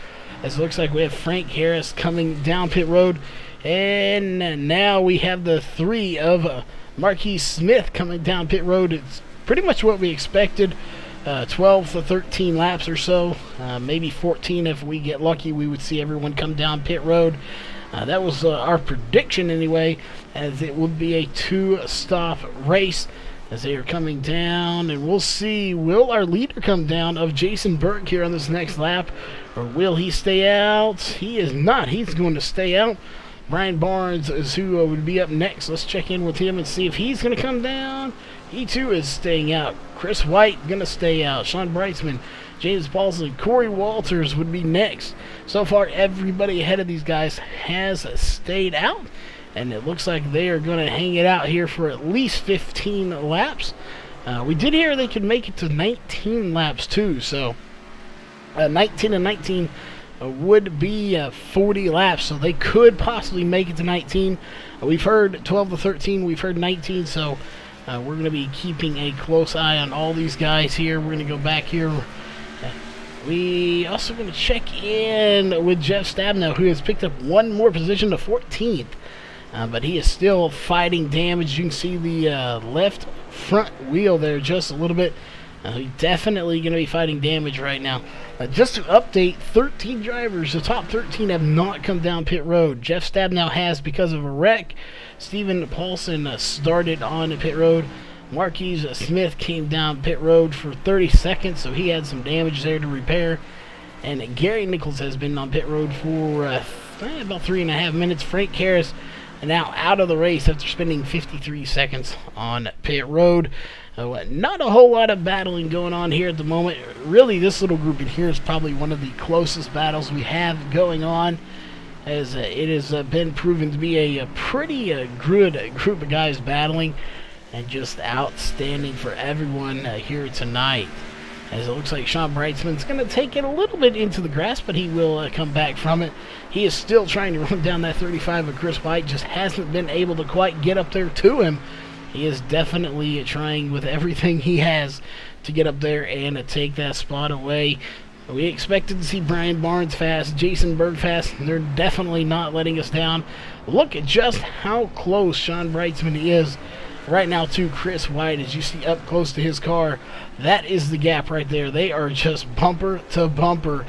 A: as it looks like we have Frank Harris coming down pit road. And now we have the 3 of Marquise Smith coming down pit road. It's pretty much what we expected. 12 to 13 laps or so, maybe 14 if we get lucky. We would see everyone come down pit road. That was our prediction anyway, as it would be a 2-stop race as they are coming down. And we'll see, will our leader come down of Jason Burke here on this next lap, or will he stay out? He is not. He's going to stay out. Brian Barnes is who would be up next. Let's check in with him and see if he's going to come down. He too is staying out. Chris White going to stay out. Sean Brightsman, James Paulson, Corey Walters would be next. So far, everybody ahead of these guys has stayed out, and it looks like they are going to hang it out here for at least 15 laps. We did hear they could make it to 19 laps too, so 19 and 19 would be 40 laps, so they could possibly make it to 19. We've heard 12 to 13, we've heard 19, so we're going to be keeping a close eye on all these guys here. We're going to go back here. We also going to check in with Jeff Stabnow, who has picked up one more position to 14th, but he is still fighting damage. You can see the left front wheel there just a little bit. He's definitely going to be fighting damage right now. Just to update, 13 drivers, the top 13 have not come down pit road. Jeff Stabnow has because of a wreck. Stephen Paulson started on pit road. Marquise Smith came down pit road for 30 seconds, so he had some damage there to repair. And Gary Nichols has been on pit road for about 3.5 minutes. Frank Harris now out of the race after spending 53 seconds on pit road. Not a whole lot of battling going on here at the moment. Really, this little group in here is probably one of the closest battles we have going on, as it has been proven to be a pretty good group of guys battling, and just outstanding for everyone here tonight. As it looks like Sean Brightsman's going to take it a little bit into the grass, but he will come back from it. He is still trying to run down that 35 of Chris White, just hasn't been able to quite get up there to him. He is definitely trying with everything he has to get up there and take that spot away. We expected to see Brian Barnes fast, Jason Berg fast. They're definitely not letting us down. Look at just how close Sean Brightsman is right now to Chris White, as you see up close to his car. That is the gap right there. They are just bumper to bumper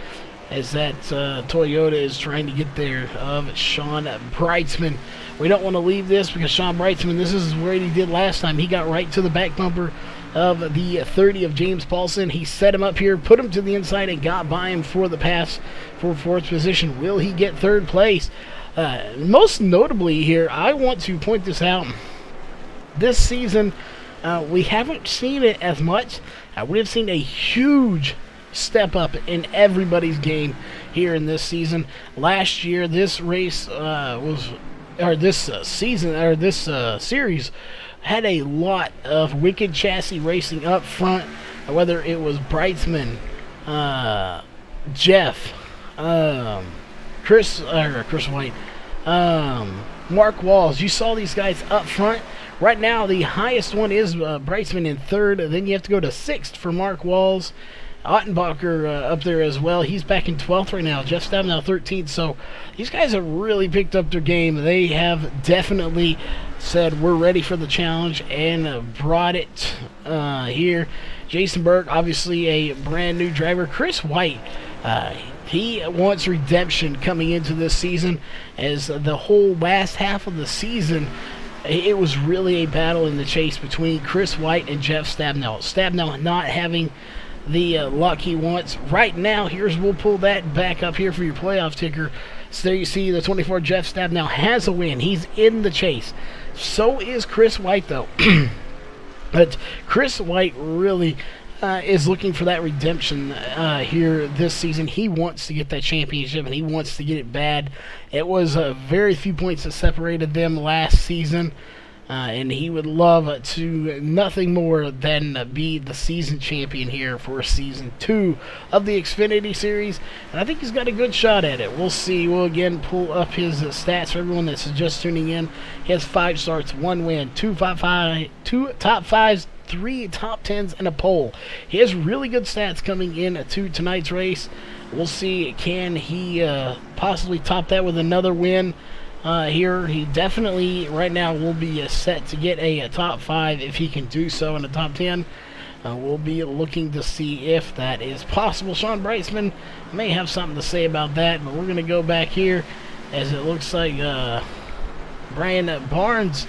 A: as that Toyota is trying to get there of Sean Brightsman. We don't want to leave this because Sean Brightsman, this is where he did last time. He got right to the back bumper of the 30 of James Paulson. He set him up here, put him to the inside, and got by him for the pass for 4th position. Will he get 3rd place? Most notably here, I want to point this out. This season, we haven't seen it as much. We have seen a huge step up in everybody's game here in this season. Last year, this race series had a lot of wicked chassis racing up front, whether it was Brightsman, Jeff, Chris White, Mark Walls. You saw these guys up front. Right now, the highest one is Brightsman in 3rd. Then you have to go to 6th for Mark Walls. Ottenbacher up there as well. He's back in 12th right now. Jeff Stabnow 13th. So these guys have really picked up their game. They have definitely said we're ready for the challenge and brought it here. Jason Berg, obviously a brand new driver. Chris White, he wants redemption coming into this season, as the whole last half of the season it was really a battle in the chase between Chris White and Jeff Stabnow. Stabnow not having the luck he wants. Right now, we'll pull that back up here for your playoff ticker. So there you see the 24 Jeff Stabnow has a win. He's in the chase. So is Chris White, though. But Chris White really is looking for that redemption here this season. He wants to get that championship, and he wants to get it bad. It was very few points that separated them last season. And he would love to nothing more than be the season champion here for Season 2 of the Xfinity Series. And I think he's got a good shot at it. We'll see. We'll again pull up his stats for everyone that's just tuning in. He has 5 starts, 1 win, 2 top 5s, 3 top 10s, and a pole. He has really good stats coming in to tonight's race. We'll see, can he possibly top that with another win? Here, he definitely right now will be set to get a top 5 if he can do so in the top 10. We'll be looking to see if that is possible. Sean Brightsman may have something to say about that, but we're going to go back here as it looks like Brian Barnes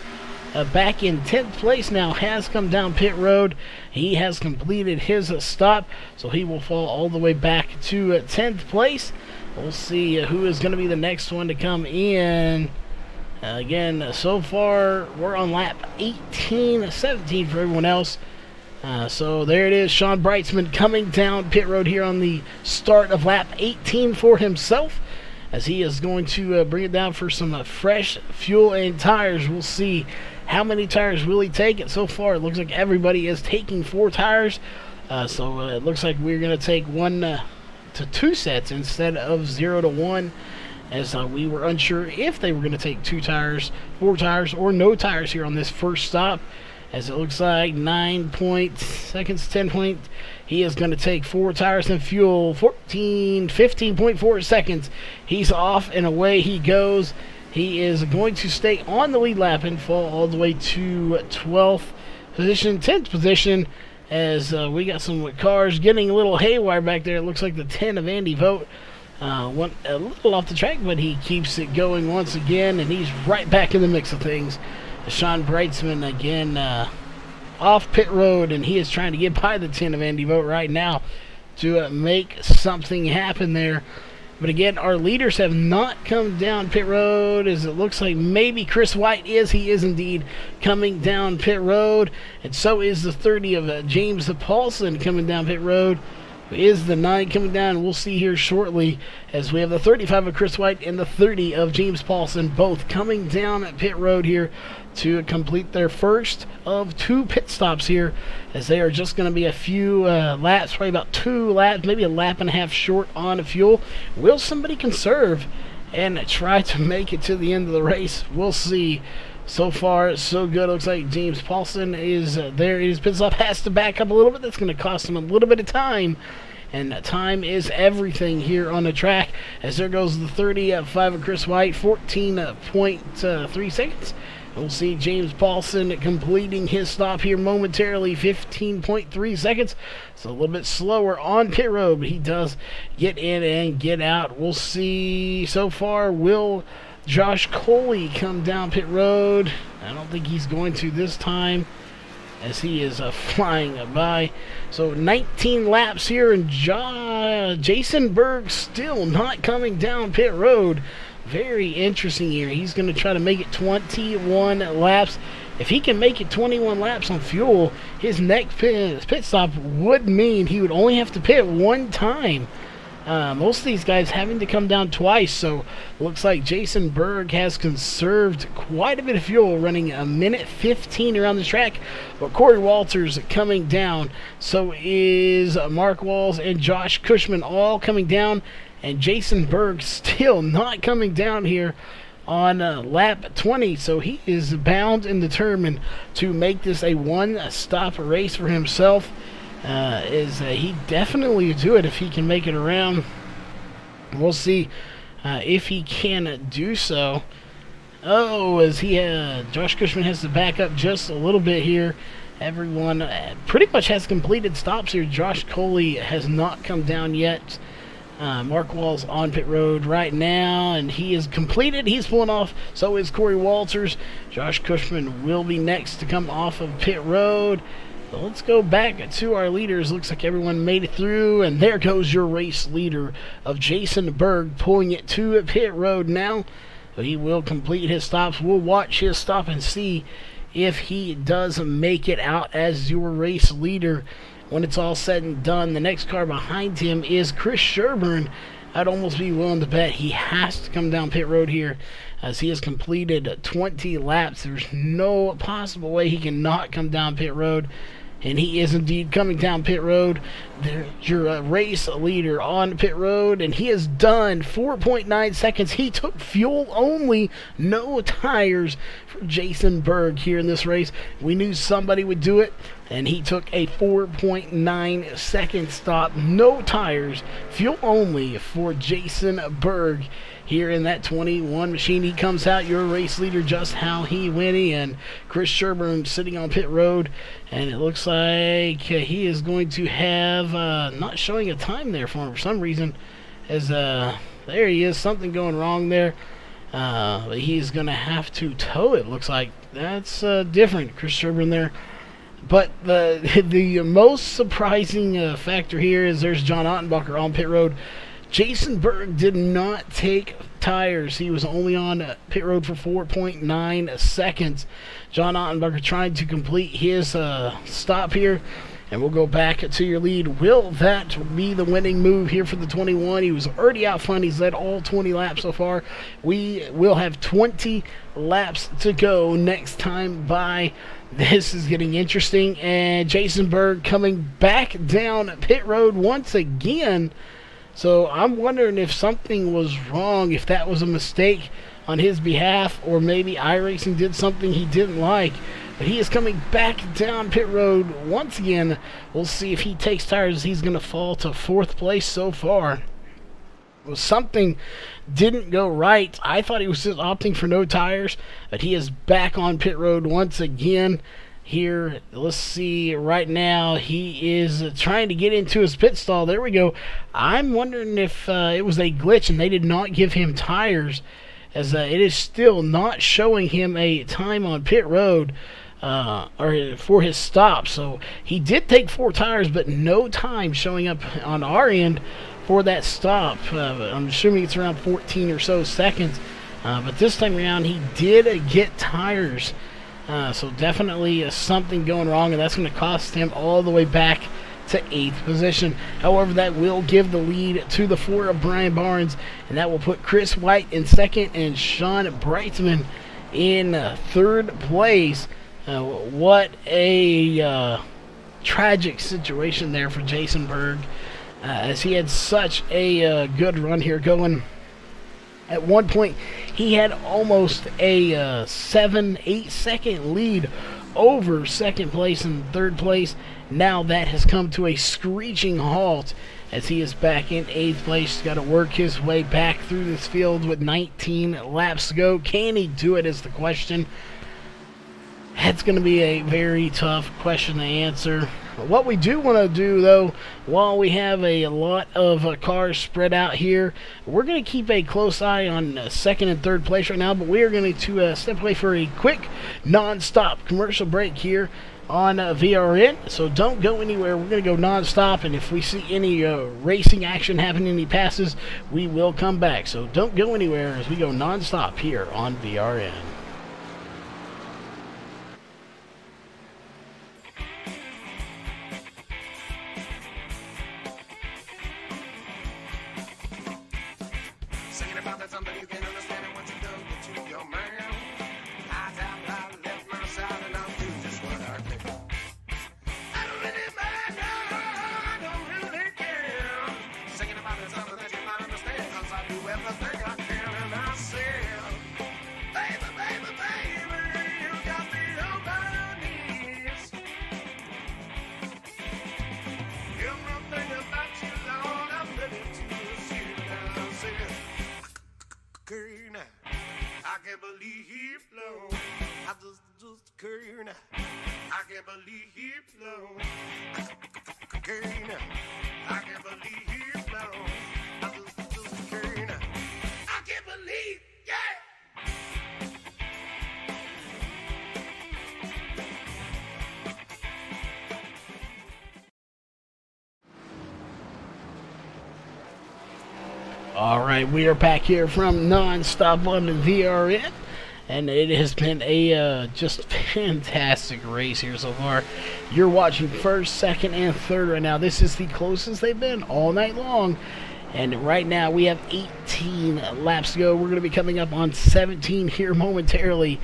A: back in 10th place now has come down pit road. He has completed his stop, so he will fall all the way back to 10th place. We'll see who is going to be the next one to come in. Again, so far, we're on lap 18, 17 for everyone else. So there it is, Sean Brightsman coming down pit road here on the start of lap 18 for himself, as he is going to bring it down for some fresh fuel and tires. We'll see how many tires will he take. So far, it looks like everybody is taking 4 tires. So it looks like we're going to take 1 to 2 sets instead of 0 to 1, as we were unsure if they were going to take 2 tires, 4 tires, or no tires here on this first stop. As it looks like 9 seconds, 10 points. He is going to take 4 tires and fuel, 15.4 seconds. He's off and away he goes. He is going to stay on the lead lap and fall all the way to 12th position, 10th position. as we got some cars getting a little haywire back there. It looks like the 10 of Andy Vogt went a little off the track, but he keeps it going once again, and he's right back in the mix of things. Sean Breitzman again off pit road, and he is trying to get by the 10 of Andy Vogt right now to make something happen there. But again, our leaders have not come down pit road, as it looks like maybe Chris White is. He is indeed coming down pit road, and so is the 30 of James Paulson coming down pit road. Is the 9 coming down? We'll see here shortly, as we have the 35 of Chris White and the 30 of James Paulson both coming down at pit road here to complete their first of 2 pit stops here, as they are just going to be a few laps, probably about 2 laps, maybe a lap and a half short on fuel. Will somebody conserve and try to make it to the end of the race? We'll see. So far, so good. Looks like James Paulson is there. His pit stop has to back up a little bit. That's going to cost him a little bit of time. And time is everything here on the track. As there goes the 35 of Chris White, 14.3 seconds. We'll see James Paulson completing his stop here momentarily, 15.3 seconds. So a little bit slower on pit road, but he does get in and get out. We'll see. So far, will Josh Coley come down pit road? I don't think he's going to this time, as he is flying by. So 19 laps here, and Jason Berg still not coming down pit road. Very interesting here. He's going to try to make it 21 laps. If he can make it 21 laps on fuel, his next pit stop would mean he would only have to pit 1 time. Most of these guys having to come down twice, so looks like Jason Berg has conserved quite a bit of fuel, running a minute 15 around the track. But Corey Walters coming down, so is Mark Walls and Josh Cushman all coming down, and Jason Berg still not coming down here on lap 20, so he is bound and determined to make this a 1-stop race for himself. He definitely do it if he can make it around. We'll see if he can do so. Josh Cushman has to back up just a little bit here. Everyone pretty much has completed stops here. Josh Coley has not come down yet. Mark Wall's on pit road right now, and he is completed. He's pulling off. So is Corey Walters. Josh Cushman will be next to come off of pit road. So let's go back to our leaders. Looks like everyone made it through, and there goes your race leader of Jason Berg, pulling it to pit road now. So he will complete his stops. We'll watch his stop and see if he does make it out as your race leader when it's all said and done. The next car behind him is Chris Sherburne. I'd almost be willing to bet he has to come down pit road here, as he has completed 20 laps. There's no possible way he cannot come down pit road. And he is indeed coming down pit road. There's your race leader on pit road, and he has done 4.9 seconds. He took fuel only, no tires for Jason Berg here in this race. We knew somebody would do it, and he took a 4.9 second stop, no tires, fuel only for Jason Berg here in that 21 machine. He comes out, your race leader, just how he went in. Chris Sherburne sitting on pit road, and it looks like he is going to have not showing a time there for him for some reason, as there he is, something going wrong there. But he's going to have to tow it, looks like. That's different, Chris Sherburne there. But the most surprising factor here is there's John Ottenbacher on pit road. Jason Berg did not take tires. He was only on pit road for 4.9 seconds. John Ottenbacher trying to complete his stop here. And we'll go back to your lead. Will that be the winning move here for the 21? He was already out front. He's led all 20 laps so far. We will have 20 laps to go next time by. This is getting interesting. And Jason Berg coming back down pit road once again. So I'm wondering if something was wrong, if that was a mistake on his behalf, or maybe iRacing did something he didn't like. But he is coming back down pit road once again. We'll see if he takes tires. He's going to fall to 4th place so far. Well, something didn't go right. I thought he was just opting for no tires, but he is back on pit road once again. here. Let's see. Right now, he is trying to get into his pit stall. There we go. I'm wondering if it was a glitch and they did not give him tires, as it is still not showing him a time on pit road or for his stop. So he did take 4 tires, but no time showing up on our end for that stop. I'm assuming it's around 14 or so seconds. But this time around, he did get tires. So definitely something going wrong, and that's going to cost him all the way back to 8th position. However, that will give the lead to the 4 of Brian Barnes, and that will put Chris White in 2nd and Sean Brightsman in 3rd place. What a tragic situation there for Jason Berg, as he had such a good run here going. At one point, he had almost a 7-8 second lead over 2nd place and 3rd place. Now that has come to a screeching halt as he is back in 8th place. He's got to work his way back through this field with 19 laps to go. Can he do it is the question. That's going to be a very tough question to answer. What we do want to do, though, while we have a lot of cars spread out here, we're going to keep a close eye on 2nd and 3rd place right now, but we are going to step away for a quick non-stop commercial break here on VRN. So don't go anywhere. We're going to go non-stop, and if we see any racing action happening, any passes, we will come back. So don't go anywhere as we go non-stop here on VRN. Alright, we are back here from non-stop on the VRN, and it has been a just fantastic race here so far. You're watching 1st, 2nd, and 3rd right now. This is the closest they've been all night long, and right now we have 18 laps to go. We're going to be coming up on 17 here momentarily.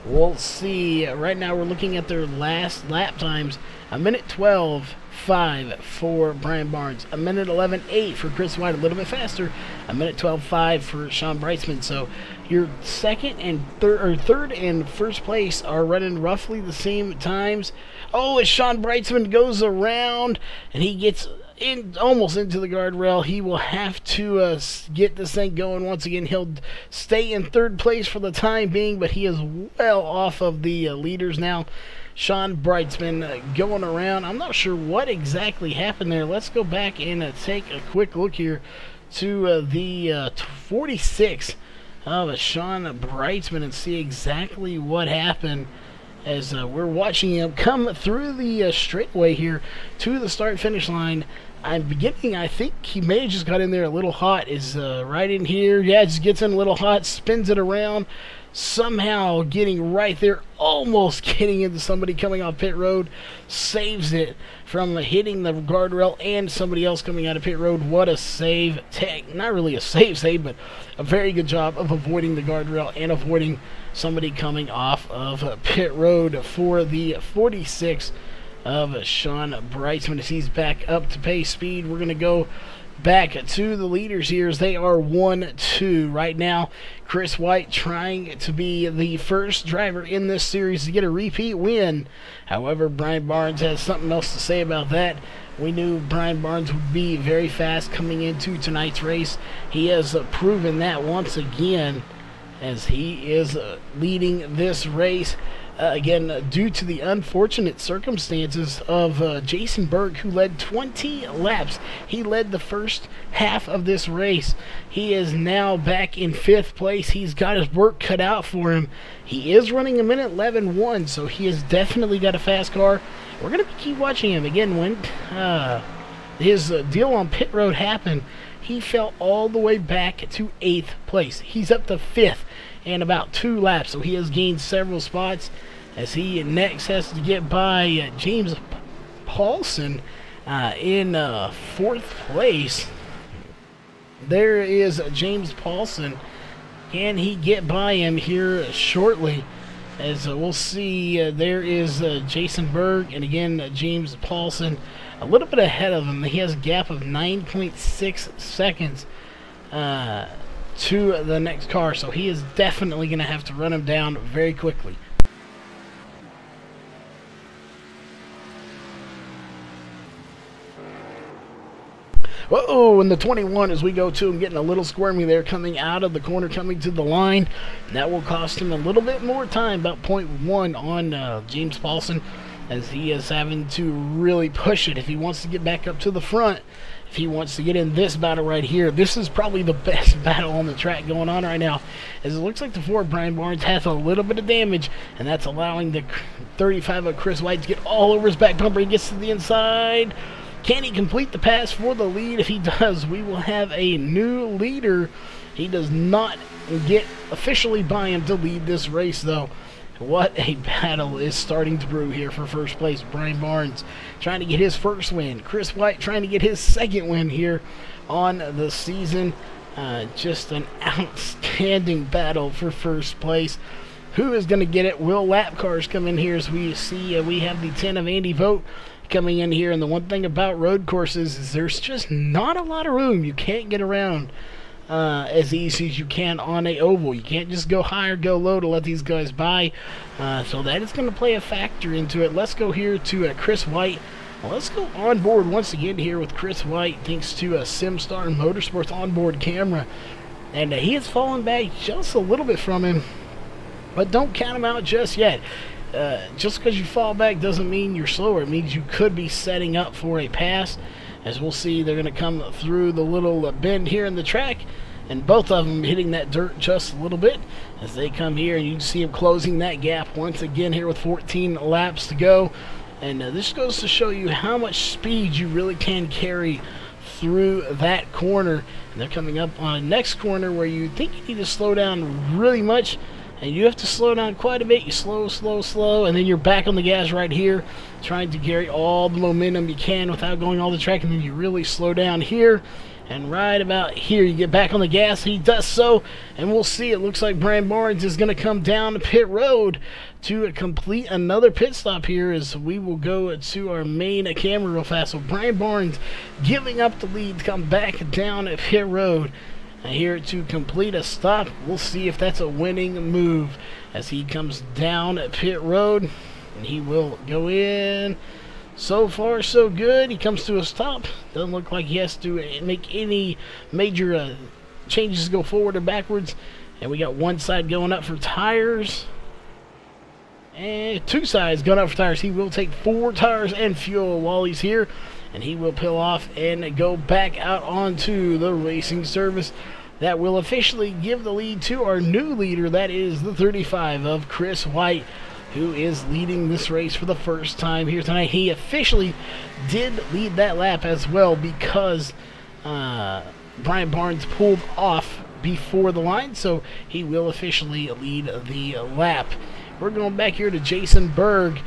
A: We'll see. Right now we're looking at their last lap times. 1:12.5 for Brian Barnes, 1:11.8 for Chris White, a little bit faster, 1:12.5 for Sean Brightsman. So your 2nd and 3rd and 1st place are running roughly the same times. Oh, as Sean Brightsman goes around and he gets almost into the guardrail, he will have to get this thing going once again. He'll stay in 3rd place for the time being, but he is well off of the leaders now. Sean Brightsman going around. I'm not sure what exactly happened there. Let's go back and take a quick look here to the 46 of Sean Brightsman and see exactly what happened as we're watching him come through the straightaway here to the start-finish line. I think he may have just got in there a little hot. Is right in here. Yeah, just gets in a little hot, spins it around, somehow getting right there, almost getting into somebody coming off pit road, saves it from hitting the guardrail and somebody else coming out of pit road. What a save. Not really a save, but a very good job of avoiding the guardrail and avoiding somebody coming off of pit road for the 46 of Sean Brightsman as he's back up to pace speed. We're going to go back to the leaders here as they are 1-2 right now. Chris White trying to be the first driver in this series to get a repeat win. However, Brian Barnes has something else to say about that. We knew Brian Barnes would be very fast coming into tonight's race. He has proven that once again as he is leading this race. Again, due to the unfortunate circumstances of Jason Berg, who led 20 laps. He led the first half of this race. He is now back in 5th place. He's got his work cut out for him. He is running a minute 11.1, so he has definitely got a fast car. We're going to keep watching him. Again, when his deal on pit road happened, he fell all the way back to 8th place. He's up to 5th in about 2 laps, so he has gained several spots as he next has to get by James Paulson in 4th place. There is James Paulson. Can he get by him here shortly? As we'll see, there is Jason Berg, and again, James Paulson a little bit ahead of him. He has a gap of 9.6 seconds to the next car, so he is definitely going to have to run him down very quickly. Whoa, and the 21 as we go to him, getting a little squirmy there, coming out of the corner, coming to the line. That will cost him a little bit more time, about 0.1 on James Paulson, as he is having to really push it if he wants to get back up to the front. If he wants to get in this battle right here, this is probably the best battle on the track going on right now, as it looks like the Ford Brian Barnes has a little bit of damage, and that's allowing the 35 of Chris White to get all over his back bumper. He gets to the inside. Can he complete the pass for the lead? If he does, we will have a new leader. He does not get officially by him to lead this race, though. What a battle is starting to brew here for first place. Brian Barnes trying to get his first win. Chris White trying to get his second win here on the season. Just an outstanding battle for first place. Who is going to get it? Will lap cars come in here? As we see, we have the 10 of Andy Vogt coming in here. And the one thing about road courses is there's just not a lot of room. You can't get around as easy as you can on a oval. You can't just go high or go low to let these guys by. So that is going to play a factor into it. Let's go here to Chris White. Well, let's go on board once again here with Chris White, thanks to a SimStar Motorsports onboard camera. And he has fallen back just a little bit from him, but don't count him out just yet. Just because you fall back doesn't mean you're slower. It means you could be setting up for a pass. As we'll see, they're going to come through the little bend here in the track, and both of them hitting that dirt just a little bit as they come here, and you can see them closing that gap once again here with 14 laps to go. And this goes to show you how much speed you really can carry through that corner. And they're coming up on the next corner where you think you need to slow down really much, and you have to slow down quite a bit. You slow, slow, slow, and then you're back on the gas right here, trying to carry all the momentum you can without going all the track, and then you really slow down here. And right about here, you get back on the gas. He does so, and we'll see. It looks like Brian Barnes is going to come down to pit road to complete another pit stop here, as we will go to our main camera real fast. So Brian Barnes giving up the lead to come back down at pit road here to complete a stop. We'll see if that's a winning move as he comes down at pit road, and he will go in. So far, so good. He comes to a stop. Doesn't look like he has to make any major changes to go forward or backwards. And we got one side going up for tires, and two sides going up for tires. He will take 4 tires and fuel while he's here, and he will peel off and go back out onto the racing service. That will officially give the lead to our new leader. That is the 35 of Chris White, who is leading this race for the first time here tonight. He officially did lead that lap as well, because Brian Barnes pulled off before the line, so he will officially lead the lap. We're going back here to Jason Berg,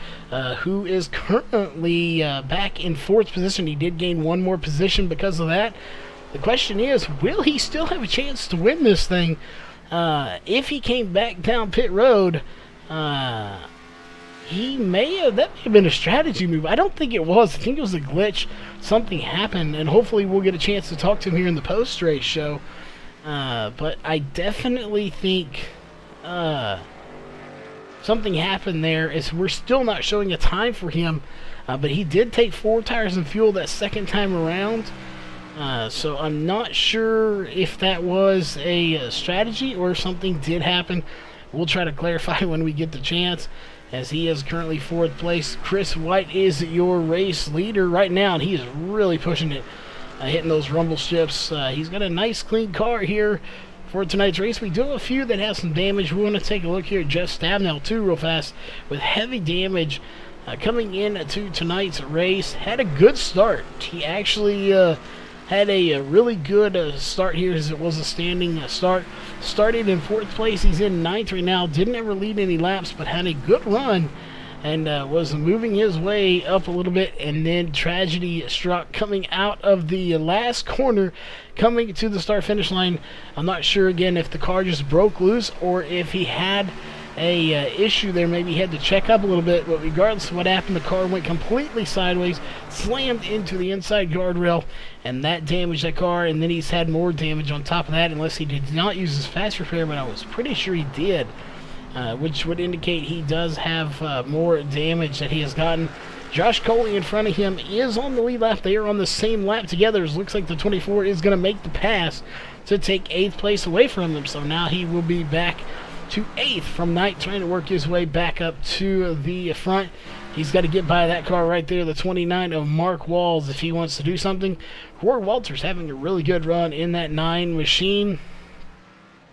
A: who is currently back in 4th position. He did gain 1 more position because of that. The question is, will he still have a chance to win this thing? If he came back down pit road, he may have, that may have been a strategy move. I don't think it was. I think it was a glitch. Something happened, and hopefully we'll get a chance to talk to him here in the post-race show. But I definitely think something happened there, as we're still not showing a time for him. But he did take 4 tires and fuel that second time around. So I'm not sure if that was a strategy or if something did happen. We'll try to clarify when we get the chance, as he is currently 4th place. Chris White is your race leader right now, and he is really pushing it, hitting those rumble strips. He's got a nice clean car here for tonight's race. We do have a few that have some damage. We want to take a look here at Jeff Stabnell too real fast, with heavy damage coming into tonight's race. Had a good start. He actually had a really good start here, as it was a standing start. Started in 4th place. He's in 9th right now. Didn't ever lead any laps, but had a good run and was moving his way up a little bit, and then tragedy struck coming out of the last corner, coming to the start finish line. I'm not sure again if the car just broke loose or if he had a issue there. Maybe he had to check up a little bit, but regardless of what happened, the car went completely sideways, slammed into the inside guardrail, and that damaged that car. And then he's had more damage on top of that, unless he did not use his fast repair, but I was pretty sure he did, which would indicate he does have more damage that he has gotten. Josh Coley in front of him is on the lead lap. They are on the same lap together. It looks like the 24 is going to make the pass to take 8th place away from him, so now he will be back to 8th from 9th, trying to work his way back up to the front. He's got to get by that car right there, the 29 of Mark Walls, if he wants to do something. Corey Walters having a really good run in that 9 machine.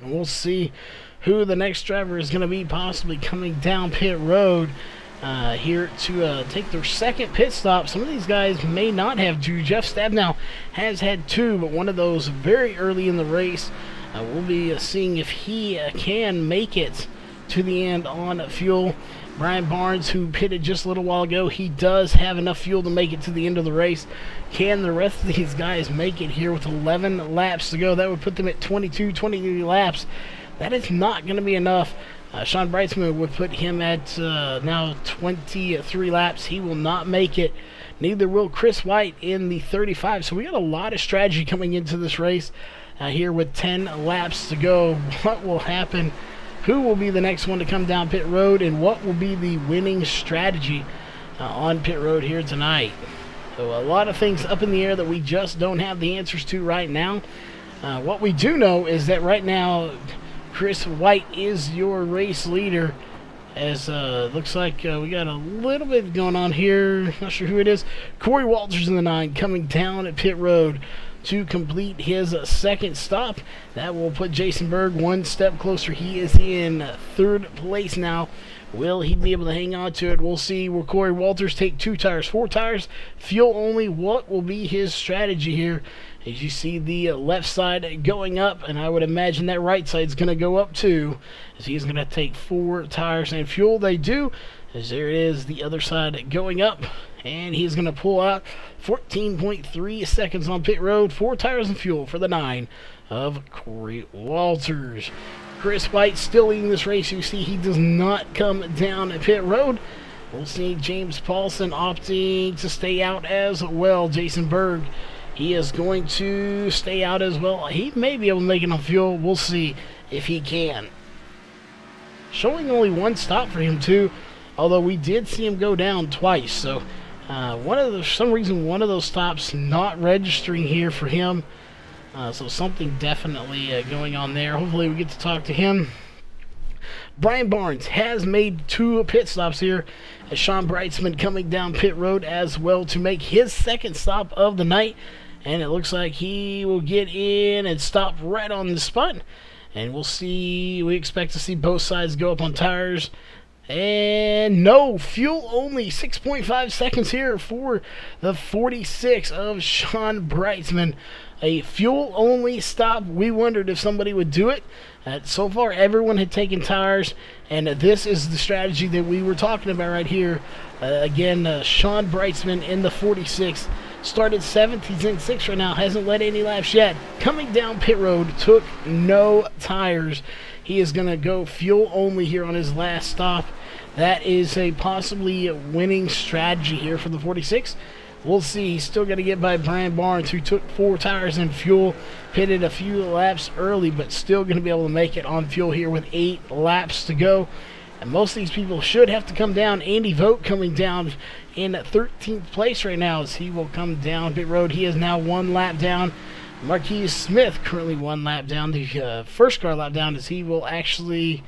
A: And we'll see who the next driver is going to be, possibly coming down pit road here to take their second pit stop. Some of these guys may not have to. Jeff Stabnow has had 2, but one of those very early in the race. We'll be seeing if he can make it to the end on fuel. Brian Barnes, who pitted just a little while ago, he does have enough fuel to make it to the end of the race. Can the rest of these guys make it here with 11 laps to go? That would put them at 23 laps. That is not going to be enough. Sean Brightsman would put him at now 23 laps. He will not make it. Neither will Chris White in the 35. So we got a lot of strategy coming into this race. Here with 10 laps to go, what will happen? Who will be the next one to come down pit road, and what will be the winning strategy on pit road here tonight? So a lot of things up in the air that we just don't have the answers to right now. What we do know is that right now Chris White is your race leader, as looks like we got a little bit going on here. Not sure who it is. Corey Walters in the 9 coming down at pit road to complete his second stop. That will put Jason Berg one step closer. He is in 3rd place now. Will he be able to hang on to it? We'll see. Will Corey Walters take 2 tires, 4 tires, fuel only? What will be his strategy here? As you see the left side going up, and I would imagine that right side is going to go up too, as he's going to take 4 tires and fuel. They do, as there it is, the other side going up, and he's going to pull out 14.3 seconds on pit road. 4 tires and fuel for the 9 of Corey Walters. Chris White still leading this race. You see he does not come down at pit road. We'll see James Paulson opting to stay out as well. Jason Berg, he is going to stay out as well. He may be able to make it on fuel. We'll see if he can. Showing only 1 stop for him too, although we did see him go down twice. So for some reason one of those stops not registering here for him. So something definitely going on there. Hopefully we get to talk to him. Brian Barnes has made 2 pit stops here, as Sean Brightsman coming down pit road as well to make his second stop of the night. And it looks like he will get in and stop right on the spot. And we'll see, we expect to see both sides go up on tires. And no, fuel only, 6.5 seconds here for the 46 of Sean Brightsman. A fuel only stop. We wondered if somebody would do it. So far everyone had taken tires, and this is the strategy that we were talking about right here. Again, Sean Brightsman in the 46 started 7th. He's in 6th right now, hasn't led any laps yet. Coming down pit road, took no tires. He is going to go fuel only here on his last stop. That is a possibly winning strategy here for the 46. We'll see. He's still going to get by Brian Barnes, who took 4 tires and fuel, pitted a few laps early, but still going to be able to make it on fuel here with 8 laps to go. And most of these people should have to come down. Andy Vogt coming down in 13th place right now, as he will come down pit road. He is now 1 lap down. Marquise Smith currently 1 lap down, the first car lap down, as he will actually,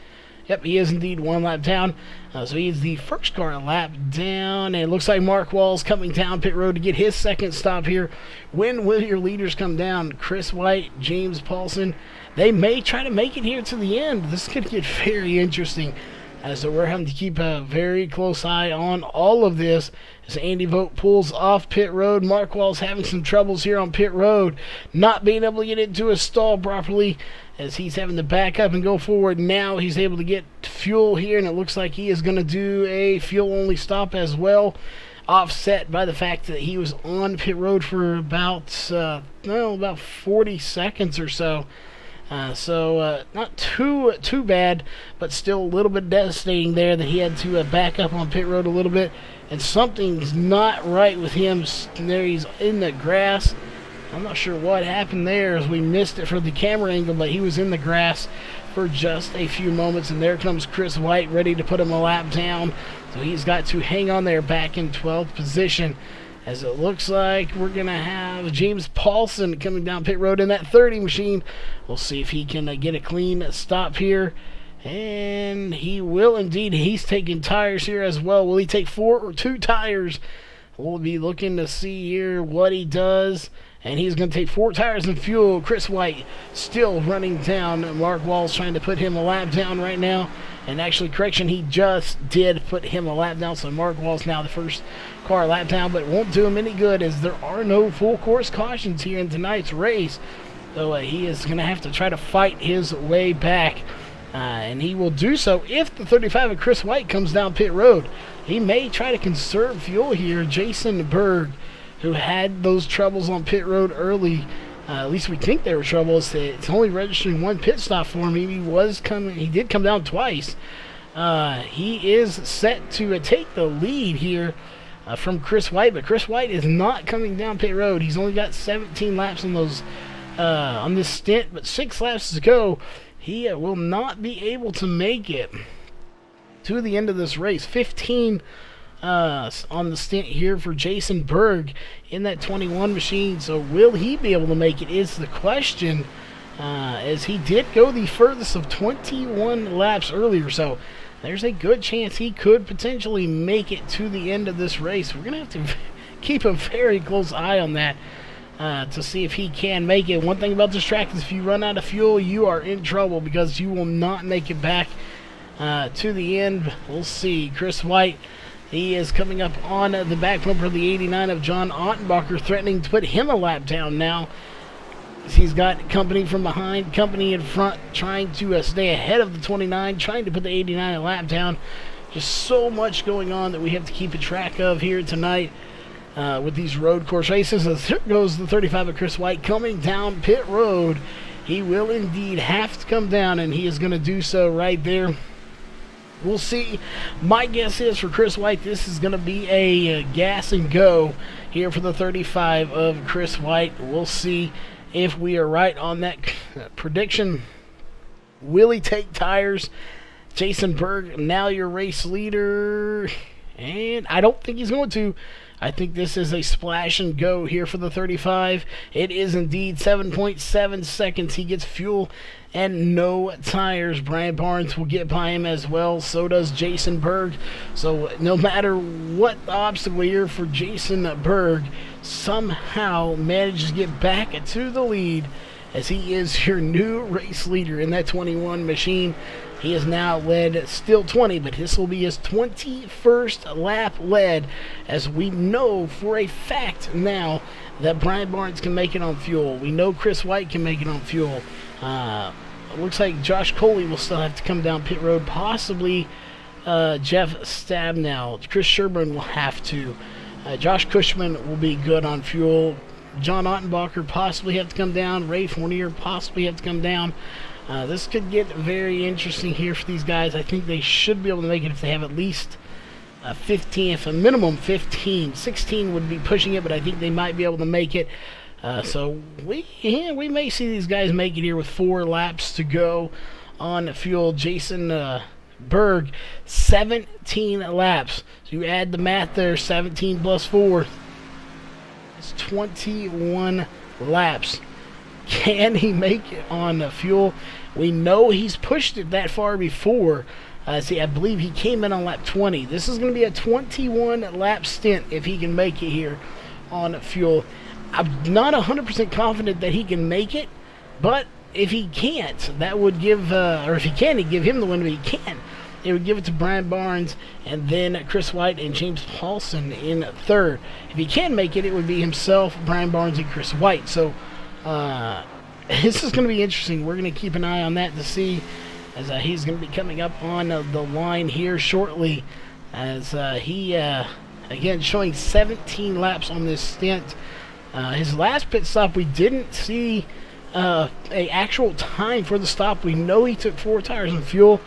A: Yep, he is indeed 1 lap down. So he is the first car a lap down. And it looks like Mark Wall's coming down pit road to get his second stop here. When will your leaders come down? Chris White, James Paulson. They may try to make it here to the end. This could get very interesting. So we're having to keep a very close eye on all of this as Andy Vogt pulls off pit road. Mark Wall's having some troubles here on pit road, not being able to get into a stall properly as he's having to back up and go forward. Now he's able to get fuel here, and it looks like he is going to do a fuel-only stop as well, offset by the fact that he was on pit road for about 40 seconds or so. Not too bad, but still a little bit devastating there that he had to back up on pit road a little bit. And something's not right with him. There he's in the grass. I'm not sure what happened there as we missed it for the camera angle, but he was in the grass for just a few moments. And there comes Chris White ready to put him a lap down. So he's got to hang on there back in 12th position. As it looks like we're going to have James Paulson coming down pit road in that 30 machine. We'll see if he can get a clean stop here. And he will indeed. He's taking tires here as well. Will he take 4 or 2 tires? We'll be looking to see here what he does. And he's going to take 4 tires and fuel. Chris White still running down. Mark Wall's trying to put him a lap down right now. And actually, correction, he just did put him a lap down. So Mark Wall's now the first car lap down, but it won't do him any good as there are no full course cautions here in tonight's race. So he is going to have to try to fight his way back. And he will do so if the 35 of Chris White comes down pit road. He may try to conserve fuel here. Jason Berg, who had those troubles on pit road early, at least we think they were troubles. It's only registering 1 pit stop for him. He did come down twice. He is set to take the lead here from Chris White, but Chris White is not coming down pit road. He's only got 17 laps on those on this stint, but 6 laps to go. He will not be able to make it to the end of this race. 15 on the stint here for Jason Berg in that 21 machine. So will he be able to make it is the question, as he did go the furthest of 21 laps earlier. So there's a good chance he could potentially make it to the end of this race. We're going to have to keep a very close eye on that to see if he can make it. One thing about this track is if you run out of fuel, you are in trouble because you will not make it back to the end. We'll see. Chris White, he is coming up on the back bumper of the 89 of John Ottenbacher, threatening to put him a lap down now. He's got company from behind, company in front, trying to stay ahead of the 29, trying to put the 89 a lap down. Just so much going on that we have to keep a track of here tonight with these road course races. As here goes the 35 of Chris White coming down pit road. He will indeed have to come down, and he is going to do so right there. We'll see. My guess is for Chris White, this is going to be a gas and go here for the 35 of Chris White. We'll see if we are right on that prediction. Will he take tires? Jason Berg, now your race leader. And I don't think he's going to. I think this is a splash and go here for the 35. It is indeed 7.7 seconds. He gets fuel and no tires. Brian Barnes will get by him as well. So does Jason Berg. So no matter what the obstacle here for Jason Berg, somehow manages to get back to the lead as he is your new race leader in that 21 machine. He is now led still 20, but this will be his 21st lap led, as we know for a fact now that Brian Barnes can make it on fuel. We know Chris White can make it on fuel. It looks like Josh Coley will still have to come down pit road, possibly Jeff Stabnow. Chris Sherburne will have to. Josh Cushman will be good on fuel. John Ottenbacher possibly have to come down. Ray Fournier possibly have to come down. This could get very interesting here for these guys. I think they should be able to make it if they have at least 15, if a minimum 15. 16 would be pushing it, but I think they might be able to make it. So we may see these guys make it here with 4 laps to go on fuel. Jason Berg, 17 laps. So you add the math there, 17 plus 4. It's 21 laps. Can he make it on fuel? We know he's pushed it that far before. See, I believe he came in on lap 20. This is going to be a 21-lap stint if he can make it here on fuel. I'm not 100% confident that he can make it, but if he can't, that would give, or if he can, he'd give him the win, but he can't. It would give it to Brian Barnes and then Chris White and James Paulson in third. If he can make it, it would be himself, Brian Barnes, and Chris White. So this is going to be interesting. We're going to keep an eye on that to see, as he's going to be coming up on the line here shortly, as he, again, showing 17 laps on this stint. His last pit stop, we didn't see a actual time for the stop. We know he took 4 tires and fuel,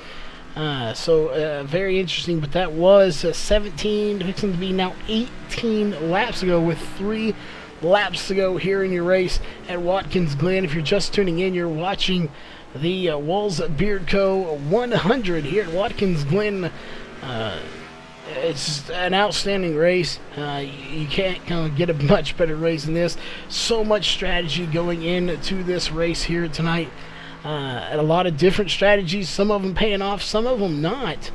A: so very interesting, but that was 17, fixing to be now 18 laps ago, with 3 laps to go here in your race at Watkins Glen. If you're just tuning in, you're watching the Walls Beard Co. 100 here at Watkins Glen. It's an outstanding race. You can't get a much better race than this. So much strategy going into this race here tonight. A lot of different strategies, some of them paying off, some of them not.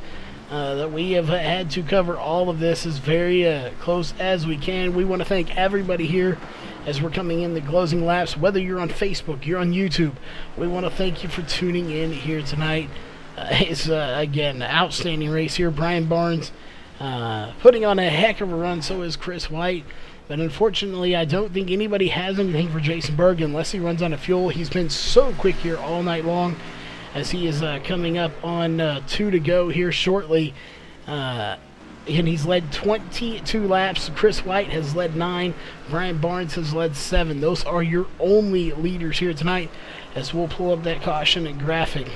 A: That we have had to cover all of this as very close as we can. We want to thank everybody here as we're coming in the closing laps. Whether you're on Facebook, you're on YouTube, we want to thank you for tuning in here tonight. It's, again, an outstanding race here. Brian Barnes putting on a heck of a run, so is Chris White. But unfortunately, I don't think anybody has anything for Jason Berg unless he runs out of fuel. He's been so quick here all night long, as he is coming up on 2 to go here shortly. And he's led 22 laps. Chris White has led 9. Brian Barnes has led 7. Those are your only leaders here tonight, as we'll pull up that caution and graphic.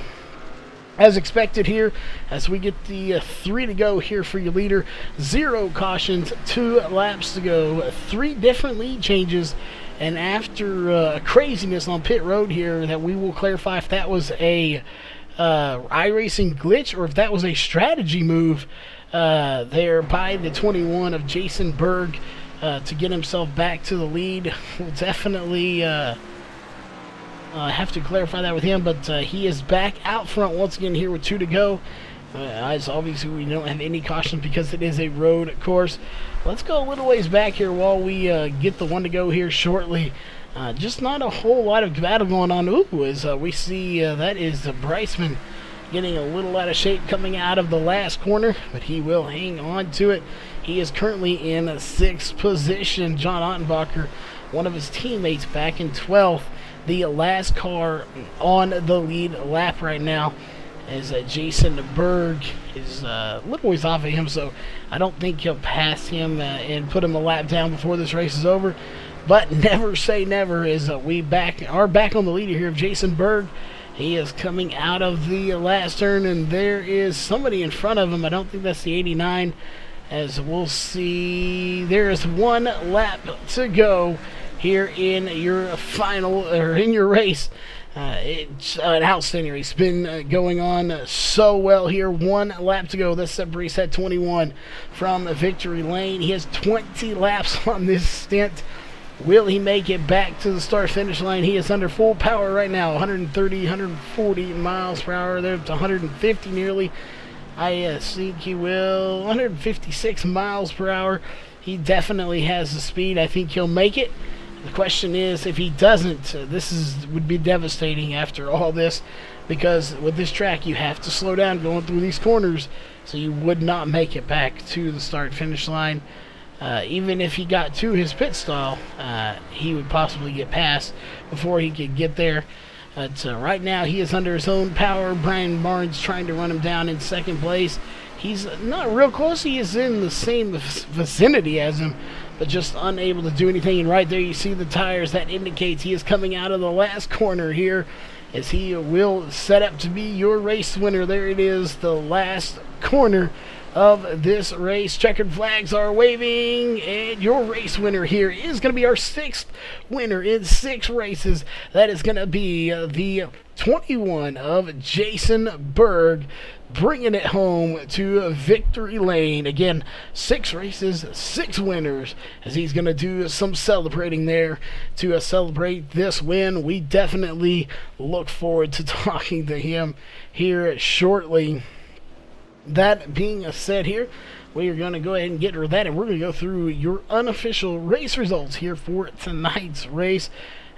A: As expected here, as we get the 3 to go here for your leader. 0 cautions, 2 laps to go. 3 different lead changes. And after craziness on pit road here, that we will clarify if that was a iRacing glitch or if that was a strategy move there by the 21 of Jason Berg to get himself back to the lead. We'll definitely have to clarify that with him, but he is back out front once again here with 2 to go. As obviously we don't have any caution because it is a road course. Let's go a little ways back here while we get the 1 to go here shortly. Just not a whole lot of battle going on. Ooh, as we see that is Bryceman getting a little out of shape coming out of the last corner, but he will hang on to it. He is currently in 6th position. John Ottenbacher, one of his teammates, back in 12th. The last car on the lead lap right now, as Jason Berg is a little ways off of him, so I don't think he'll pass him and put him a lap down before this race is over. But never say never, as we are back on the leader here of Jason Berg. He is coming out of the last turn, and there is somebody in front of him. I don't think that's the 89, as we'll see. There is 1 lap to go here in your final, or in your race. It's an outstanding race. It's been going on so well here. 1 lap to go. That separates that 21 from victory lane. He has 20 laps on this stint. Will he make it back to the start-finish line? He is under full power right now. 130, 140 miles per hour. There to 150 nearly. I think he will. 156 miles per hour. He definitely has the speed. I think he'll make it. The question is, if he doesn't, this would be devastating after all this, because with this track you have to slow down going through these corners, so you would not make it back to the start-finish line. Even if he got to his pit stall, he would possibly get past before he could get there. But right now he is under his own power. Brian Barnes trying to run him down in 2nd place. He's not real close. He is in the same vicinity as him, but just unable to do anything. And right there you see the tires. That indicates he is coming out of the last corner here, as he will set up to be your race winner. There it is, the last corner of this race. Checkered flags are waving, and your race winner here is going to be our 6th winner in 6 races. That is going to be the 21 of Jason Berg, bringing it home to victory lane. Again, 6 races, 6 winners, as he's going to do some celebrating there to celebrate this win. We definitely look forward to talking to him here shortly. That being said here, we are going to go ahead and get rid of that, and we're going to go through your unofficial race results here for tonight's race.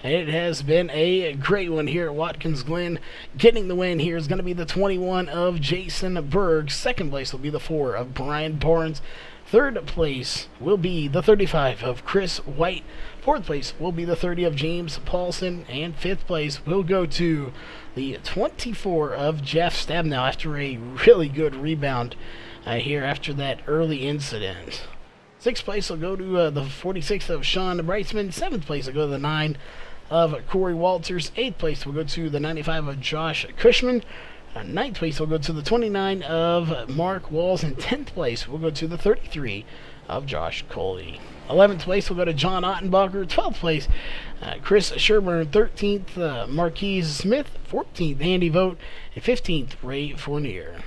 A: It has been a great one here at Watkins Glen. Getting the win here is going to be the 21 of Jason Berg. Second place will be the 4 of Brian Barnes. Third place will be the 35 of Chris White. Fourth place will be the 30 of James Paulson. And fifth place will go to the 24 of Jeff Stabnow after a really good rebound here after that early incident. Sixth place will go to the 46 of Sean Breitzman. Seventh place will go to the 9 of Corey Walters. 8th place will go to the 95 of Josh Cushman. 9th place will go to the 29 of Mark Walls. And 10th place will go to the 33 of Josh Coley. 11th place will go to John Ottenbacher. 12th place, Chris Sherburne. 13th, Marquise Smith. 14th, Andy Vogt. And 15th, Ray Fournier.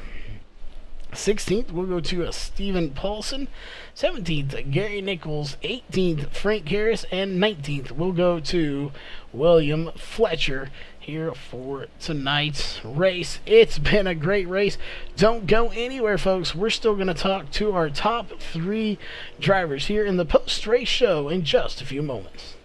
A: 16th will go to Stephen Paulson. 17th, Gary Nichols. 18th, Frank Harris. And 19th will go to William Fletcher here for tonight's race. It's been a great race. Don't go anywhere, folks. We're still going to talk to our top 3 drivers here in the post-race show in just a few moments.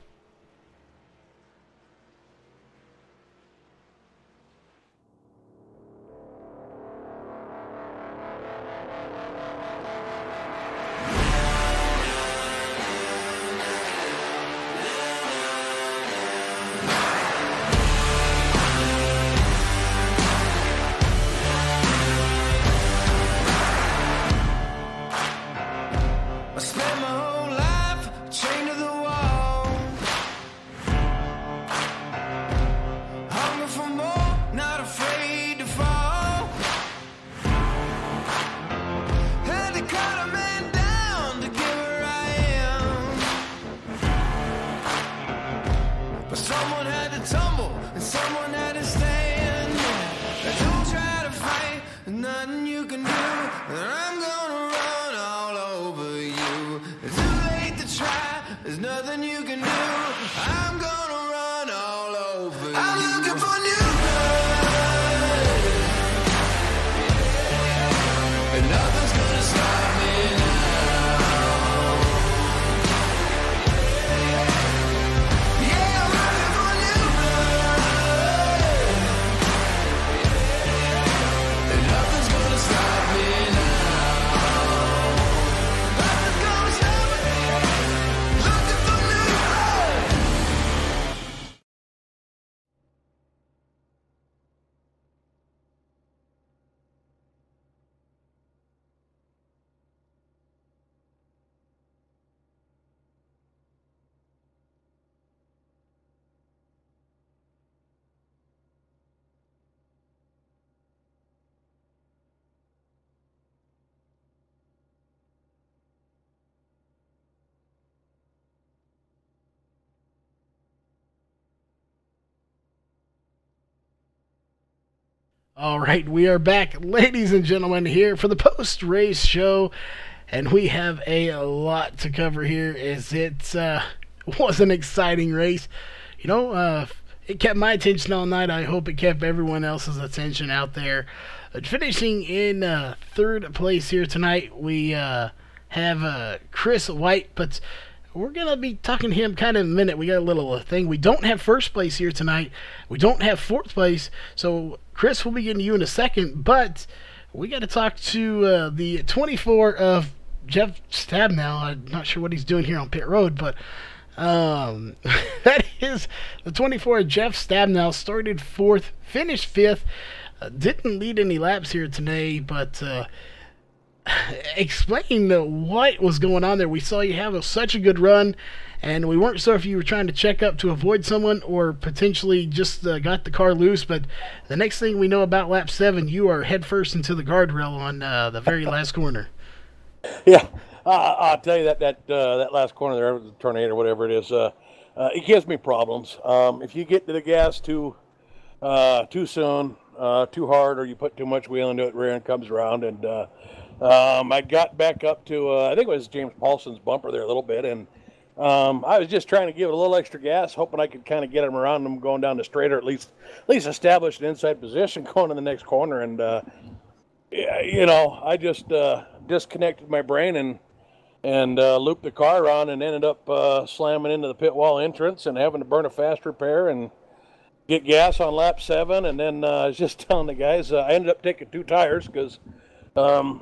A: All right, we are back, ladies and gentlemen, here for the post-race show, and we have a lot to cover here as it was an exciting race. You know, it kept my attention all night. I hope it kept everyone else's attention out there. Finishing in third place here tonight, we have Chris White, but we're going to be talking to him kind of in a minute. We got a little thing. We don't have first place here tonight. We don't have fourth place, so Chris will be getting you in a second, but we got to talk to the 24 of Jeff Stabnow. I'm not sure what he's doing here on pit road, but that is the 24 of Jeff Stabnow. Started 4th, finished 5th. Didn't lead any laps here today, but explain what was going on there. We saw you have such a good run, and we weren't sure if you were trying to check up to avoid someone or potentially just got the car loose, but the next thing we know about lap 7, you are head first into the guardrail on the very last corner.
F: Yeah, I'll tell you that last corner there, the tornado or whatever it is, it gives me problems. If you get to the gas too too soon, too hard, or you put too much wheel into it, rear end comes around. And I got back up to, I think it was James Paulson's bumper there a little bit. And I was just trying to give it a little extra gas, hoping I could kind of get him around him going down the straight, or at least establish an inside position going in the next corner. And, I just disconnected my brain and looped the car around and ended up slamming into the pit wall entrance and having to burn a fast repair and get gas on lap 7. And then I was just telling the guys, I ended up taking 2 tires because I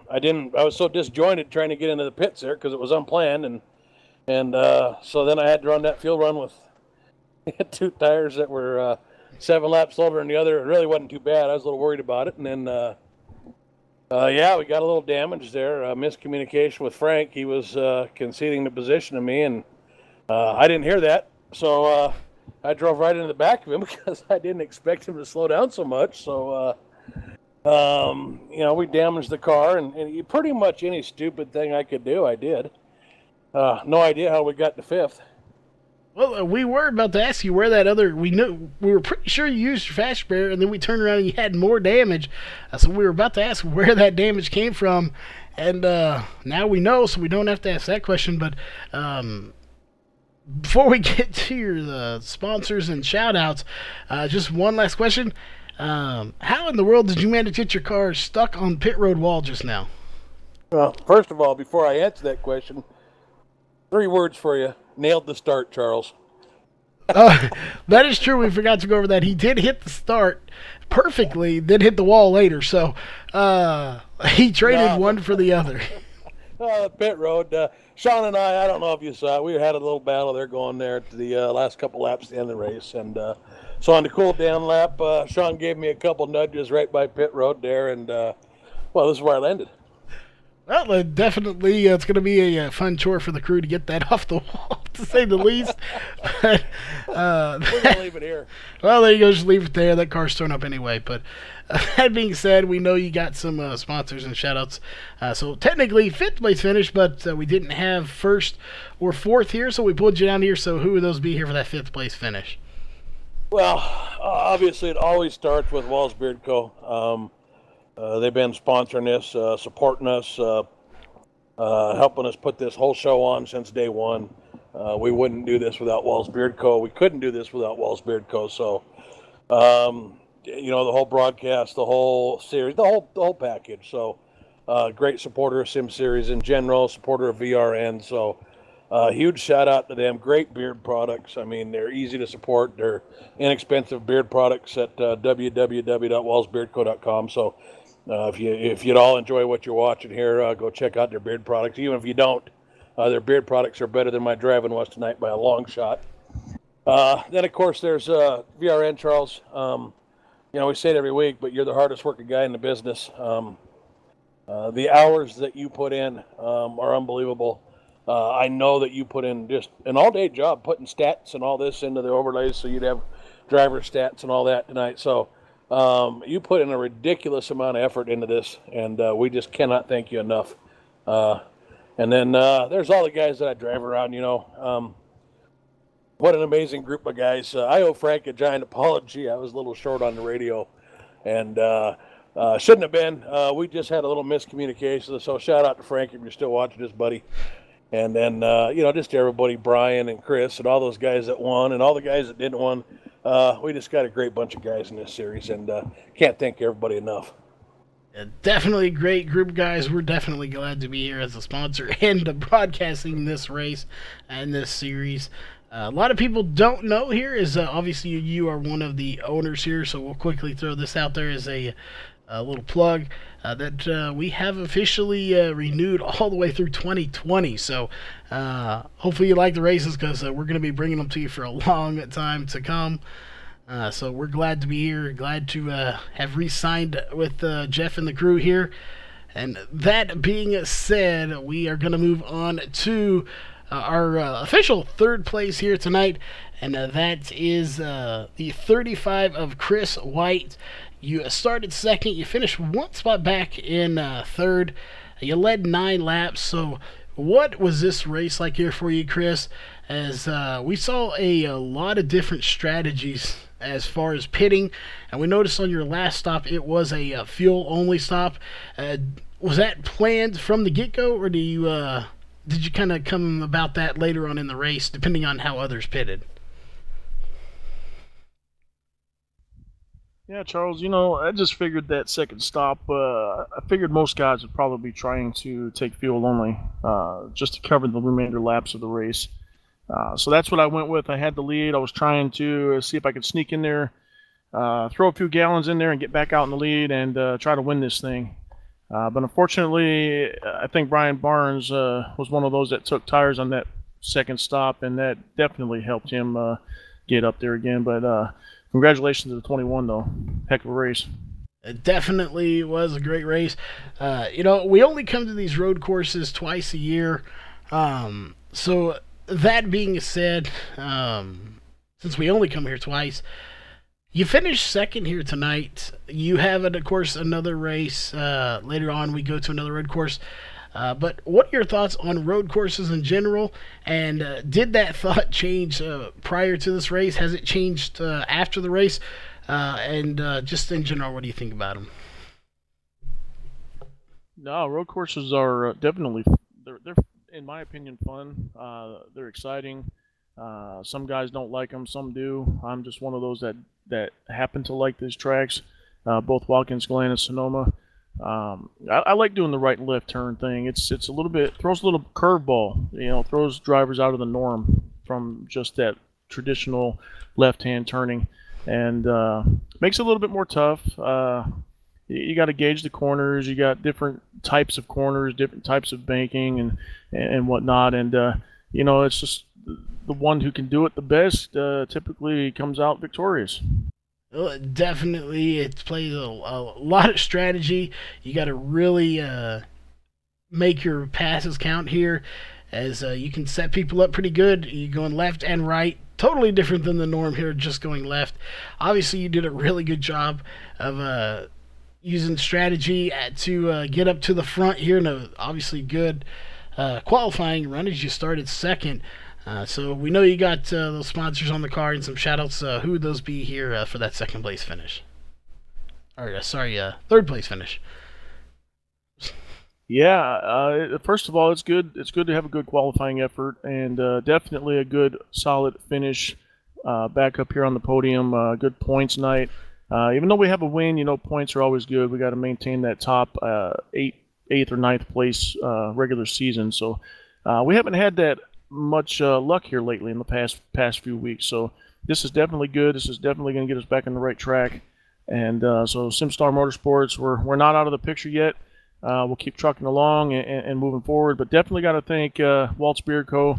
F: was so disjointed trying to get into the pits there because it was unplanned. And so then I had to run that fuel run with 2 tires that were 7 laps slower than the other. It really wasn't too bad. I was a little worried about it. And then, we got a little damage there. Miscommunication with Frank. He was conceding the position to me, and I didn't hear that. So I drove right into the back of him because I didn't expect him to slow down so much. So, we damaged the car, and pretty much any stupid thing I could do, I did. No idea how we got to 5th.
A: Well, we were about to ask you where that other. We were pretty sure you used your fast repair, and then we turned around and you had more damage. So we were about to ask where that damage came from, and now we know, so we don't have to ask that question. But before we get to your sponsors and shout-outs, just one last question. How in the world did you manage to get your car stuck on pit road wall just now?
F: Well, first of all, before I answer that question, 3 words for you. Nailed the start, Charles.
A: That is true. We forgot to go over that. He did hit the start perfectly, then hit the wall later. So he traded one for the other.
F: Pit road. Sean and I don't know if you saw it, we had a little battle there going there at the last couple laps at the end of the race. And so on the cool down lap, Sean gave me a couple nudges right by pit road there. And, this is where I landed.
A: Well, definitely, it's going to be a fun chore for the crew to get that off the wall, to say the least. But,
F: we're going to leave it here.
A: Well, there you go. Just leave it there. That car's thrown up anyway. But that being said, we know you got some sponsors and shout-outs. So technically, 5th place finish, but we didn't have 1st or 4th here, so we pulled you down here. So who would those be here for that 5th place finish?
F: Well, obviously, it always starts with Walls Beard Co. They've been sponsoring this, supporting us, helping us put this whole show on since day one. We wouldn't do this without Walls Beard Co. We couldn't do this without Walls Beard Co. So, the whole broadcast, the whole series, the whole package. So, great supporter of Sim Series in general, supporter of VRN. So, huge shout out to them. Great beard products. I mean, they're easy to support. They're inexpensive beard products at www.wallsbeardco.com. So, if you'd all enjoy what you're watching here, go check out their beard products. Even if you don't, their beard products are better than my driving was tonight by a long shot. Then, of course, there's VRN, Charles. We say it every week, but you're the hardest working guy in the business. The hours that you put in are unbelievable. I know that you put in just an all-day job putting stats and all this into the overlays so you'd have driver stats and all that tonight. So you put in a ridiculous amount of effort into this, and we just cannot thank you enough. And then there's all the guys that I drive around, what an amazing group of guys. I owe Frank a giant apology. I was a little short on the radio, and shouldn't have been. We just had a little miscommunication, so shout out to Frank if you're still watching this, buddy. And then, just everybody, Brian and Chris and all those guys that won and all the guys that didn't win. We just got a great bunch of guys in this series, and can't thank everybody enough.
A: Definitely a great group of guys. We're definitely glad to be here as a sponsor and broadcasting this race and this series. A lot of people don't know here is obviously you are one of the owners here, so we'll quickly throw this out there as a little plug that we have officially renewed all the way through 2020. So hopefully you like the races because we're going to be bringing them to you for a long time to come. So we're glad to be here, glad to have re-signed with Jeff and the crew here. And that being said, we are going to move on to our official 3rd place here tonight, and that is the 35 of Chris White. You started 2nd, you finished 1 spot back in 3rd, you led 9 laps. So what was this race like here for you, Chris, as we saw a lot of different strategies as far as pitting, and we noticed on your last stop it was a fuel-only stop. Was that planned from the get-go, or did you kind of come about that later on in the race, depending on how others pitted?
G: Yeah, Charles, I just figured that second stop, I figured most guys would probably be trying to take fuel only, just to cover the remainder laps of the race. So that's what I went with. I had the lead. I was trying to see if I could sneak in there, throw a few gallons in there and get back out in the lead and try to win this thing. But unfortunately, I think Brian Barnes was one of those that took tires on that second stop, and that definitely helped him get up there again. But congratulations to the 21, though. Heck of a race.
A: It definitely was a great race. We only come to these road courses twice a year. So that being said, since we only come here twice, you finished second here tonight. You have, of course, another race. Later on, we go to another road course. But what are your thoughts on road courses in general? And did that thought change prior to this race? Has it changed after the race? And just in general, what do you think about them?
G: No, road courses are definitely, they're in my opinion, fun. They're exciting. Some guys don't like them, some do. I'm just one of those that happen to like these tracks, both Watkins, Glen, and Sonoma. I like doing the right and left turn thing. It's a little bit, throws a little curveball, throws drivers out of the norm from just that traditional left-hand turning, and makes it a little bit more tough. You got to gauge the corners. You got different types of corners, different types of banking and whatnot, and it's just the one who can do it the best typically comes out victorious.
A: Well, definitely, it plays a lot of strategy. You got to really make your passes count here, as you can set people up pretty good. You're going left and right, totally different than the norm here, just going left. Obviously, you did a really good job of using strategy to get up to the front here, and obviously good qualifying run as you started second. So we know you got those sponsors on the car, and some shout-outs. Who would those be here for that second place finish? Or, third place finish.
G: Yeah, first of all, it's good. It's good to have a good qualifying effort, and definitely a good, solid finish back up here on the podium. Good points night. Even though we have a win, points are always good. We got to maintain that top 8th or 9th place regular season. So we haven't had that much luck here lately in the past few weeks. So this is definitely good. This is definitely going to get us back on the right track. And so SimStar Motorsports, we're not out of the picture yet. We'll keep trucking along and moving forward. But definitely got to thank Waltz Beer Co.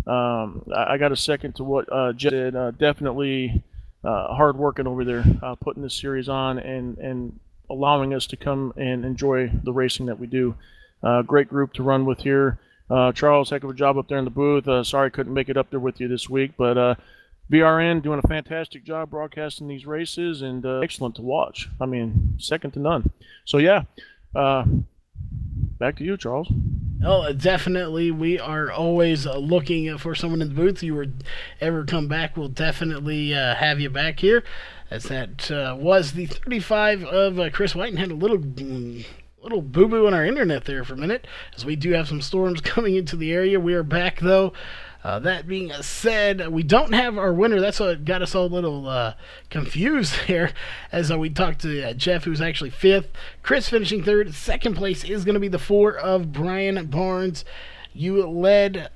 G: I got a second to what Jeff said. Definitely hard working over there, putting this series on and allowing us to come and enjoy the racing that we do. Great group to run with here. Charles, heck of a job up there in the booth. Sorry I couldn't make it up there with you this week, but VRN doing a fantastic job broadcasting these races, and excellent to watch. I mean, second to none. So yeah, back to you, Charles.
A: Oh, definitely. We are always looking for someone in the booth. You would ever come back, we'll definitely have you back here. As that was the 35 of Chris White, and had a little boo-boo on our internet there for a minute, as we do have some storms coming into the area. We are back, though. That being said, we don't have our winner. That's what got us all a little confused there, as we talked to Jeff, who's actually 5th. Chris finishing 3rd. Second place is going to be the 4 of Brian Barnes. You led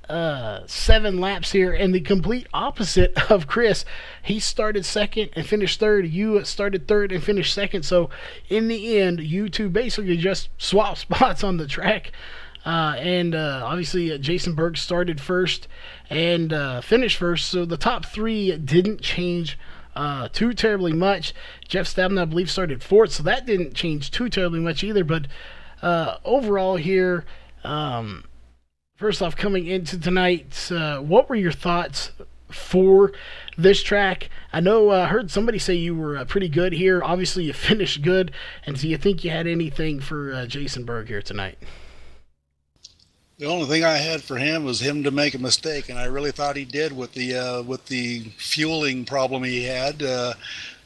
A: 7 laps here, and the complete opposite of Chris. He started 2nd and finished 3rd. You started 3rd and finished 2nd. So in the end, you two basically just swapped spots on the track. And obviously Jason Berg started 1st and finished 1st. So the top 3 didn't change too terribly much. Jeff Stabner, I believe, started 4th, so that didn't change too terribly much either. But overall here, first off, coming into tonight, what were your thoughts for this track? I know I heard somebody say you were pretty good here. Obviously, you finished good. And do you think you had anything for Jason Berg here tonight?
H: The only thing I had for him was him to make a mistake, and I really thought he did with the fueling problem he had.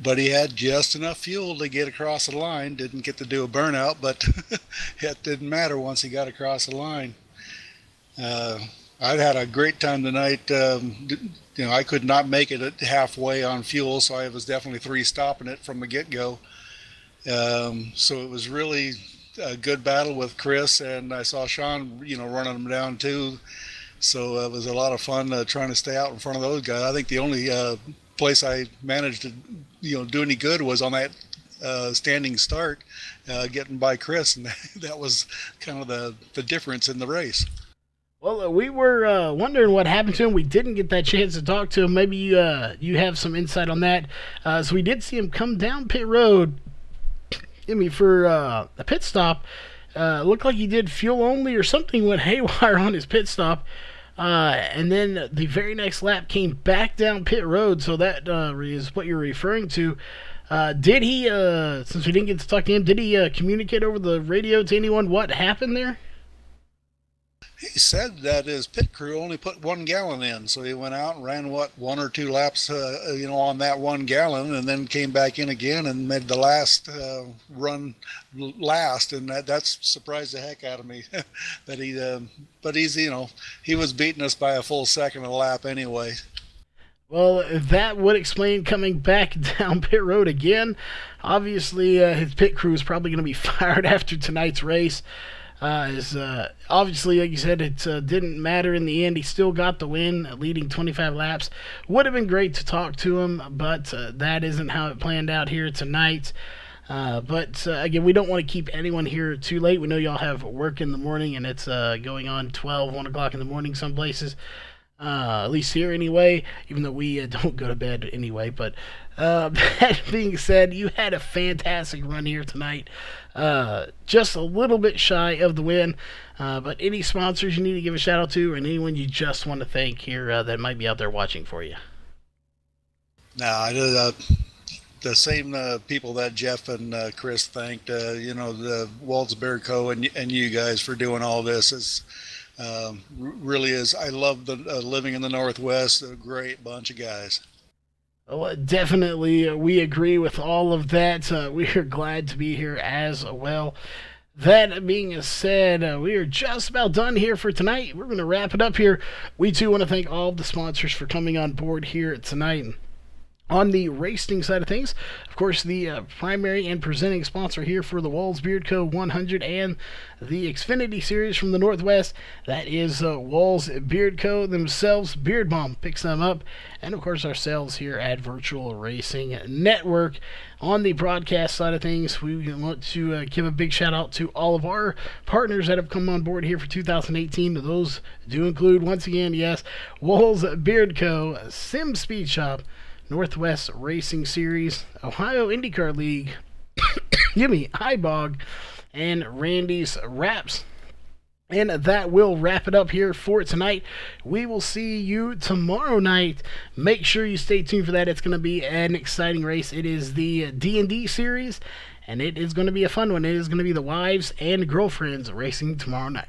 H: But he had just enough fuel to get across the line. Didn't get to do a burnout, but it didn't matter once he got across the line. I'd had a great time tonight. I could not make it at halfway on fuel, so I was definitely 3-stopping it from the get-go. So it was really a good battle with Chris, and I saw Sean, running him down too. So it was a lot of fun trying to stay out in front of those guys. I think the only place I managed to, do any good was on that standing start, getting by Chris, and that was kind of the difference in the race.
A: Well, we were wondering what happened to him. We didn't get that chance to talk to him. Maybe you have some insight on that. So we did see him come down pit road for a pit stop. Looked like he did fuel only or something went haywire on his pit stop. And then the very next lap came back down pit road. So that is what you're referring to. Did he, since we didn't get to talk to him, did he communicate over the radio to anyone what happened there?
H: He said that his pit crew only put 1 gallon in, so he went out and ran 1 or 2 laps, on that 1 gallon, and then came back in again and made the last run last, and that's surprised the heck out of me. But he's, he was beating us by a full second a lap anyway.
A: Well, that would explain coming back down pit road again. Obviously, his pit crew is probably going to be fired after tonight's race. Obviously, like you said, it didn't matter in the end. He still got the win, leading 25 laps. Would have been great to talk to him, but that isn't how it planned out here tonight. But again, we don't want to keep anyone here too late. We know y'all have work in the morning, and it's going on 1 o'clock in the morning some places. At least here anyway, even though we don't go to bed anyway. But that being said, you had a fantastic run here tonight. Just a little bit shy of the win. But any sponsors you need to give a shout out to, and anyone you just want to thank here that might be out there watching for you?
H: The same people that Jeff and Chris thanked, the Waltz Bear Co. and you guys for doing all this. Is really is. I love the living in the Northwest. A great bunch of guys.
A: Well, definitely, we agree with all of that. We are glad to be here as well. That being said, we are just about done here for tonight. We're going to wrap it up here. We too want to thank all of the sponsors for coming on board here tonight. On the racing side of things, of course, the primary and presenting sponsor here for the Walls Beard Co. 100 and the Xfinity Series from the Northwest, that is Walls Beard Co. themselves. Beard Bomb picks them up. And, of course, ourselves here at Virtual Racing Network. On the broadcast side of things, we want to give a big shout-out to all of our partners that have come on board here for 2018. Those do include, once again, yes, Walls Beard Co., Sim Speed Shop, Northwest Racing Series, Ohio IndyCar League, iBog, and Randy's Wraps. And that will wrap it up here for tonight. We will see you tomorrow night. Make sure you stay tuned for that. It's going to be an exciting race. It is the D&D Series, and it is going to be a fun one. It is going to be the Wives and Girlfriends racing tomorrow night.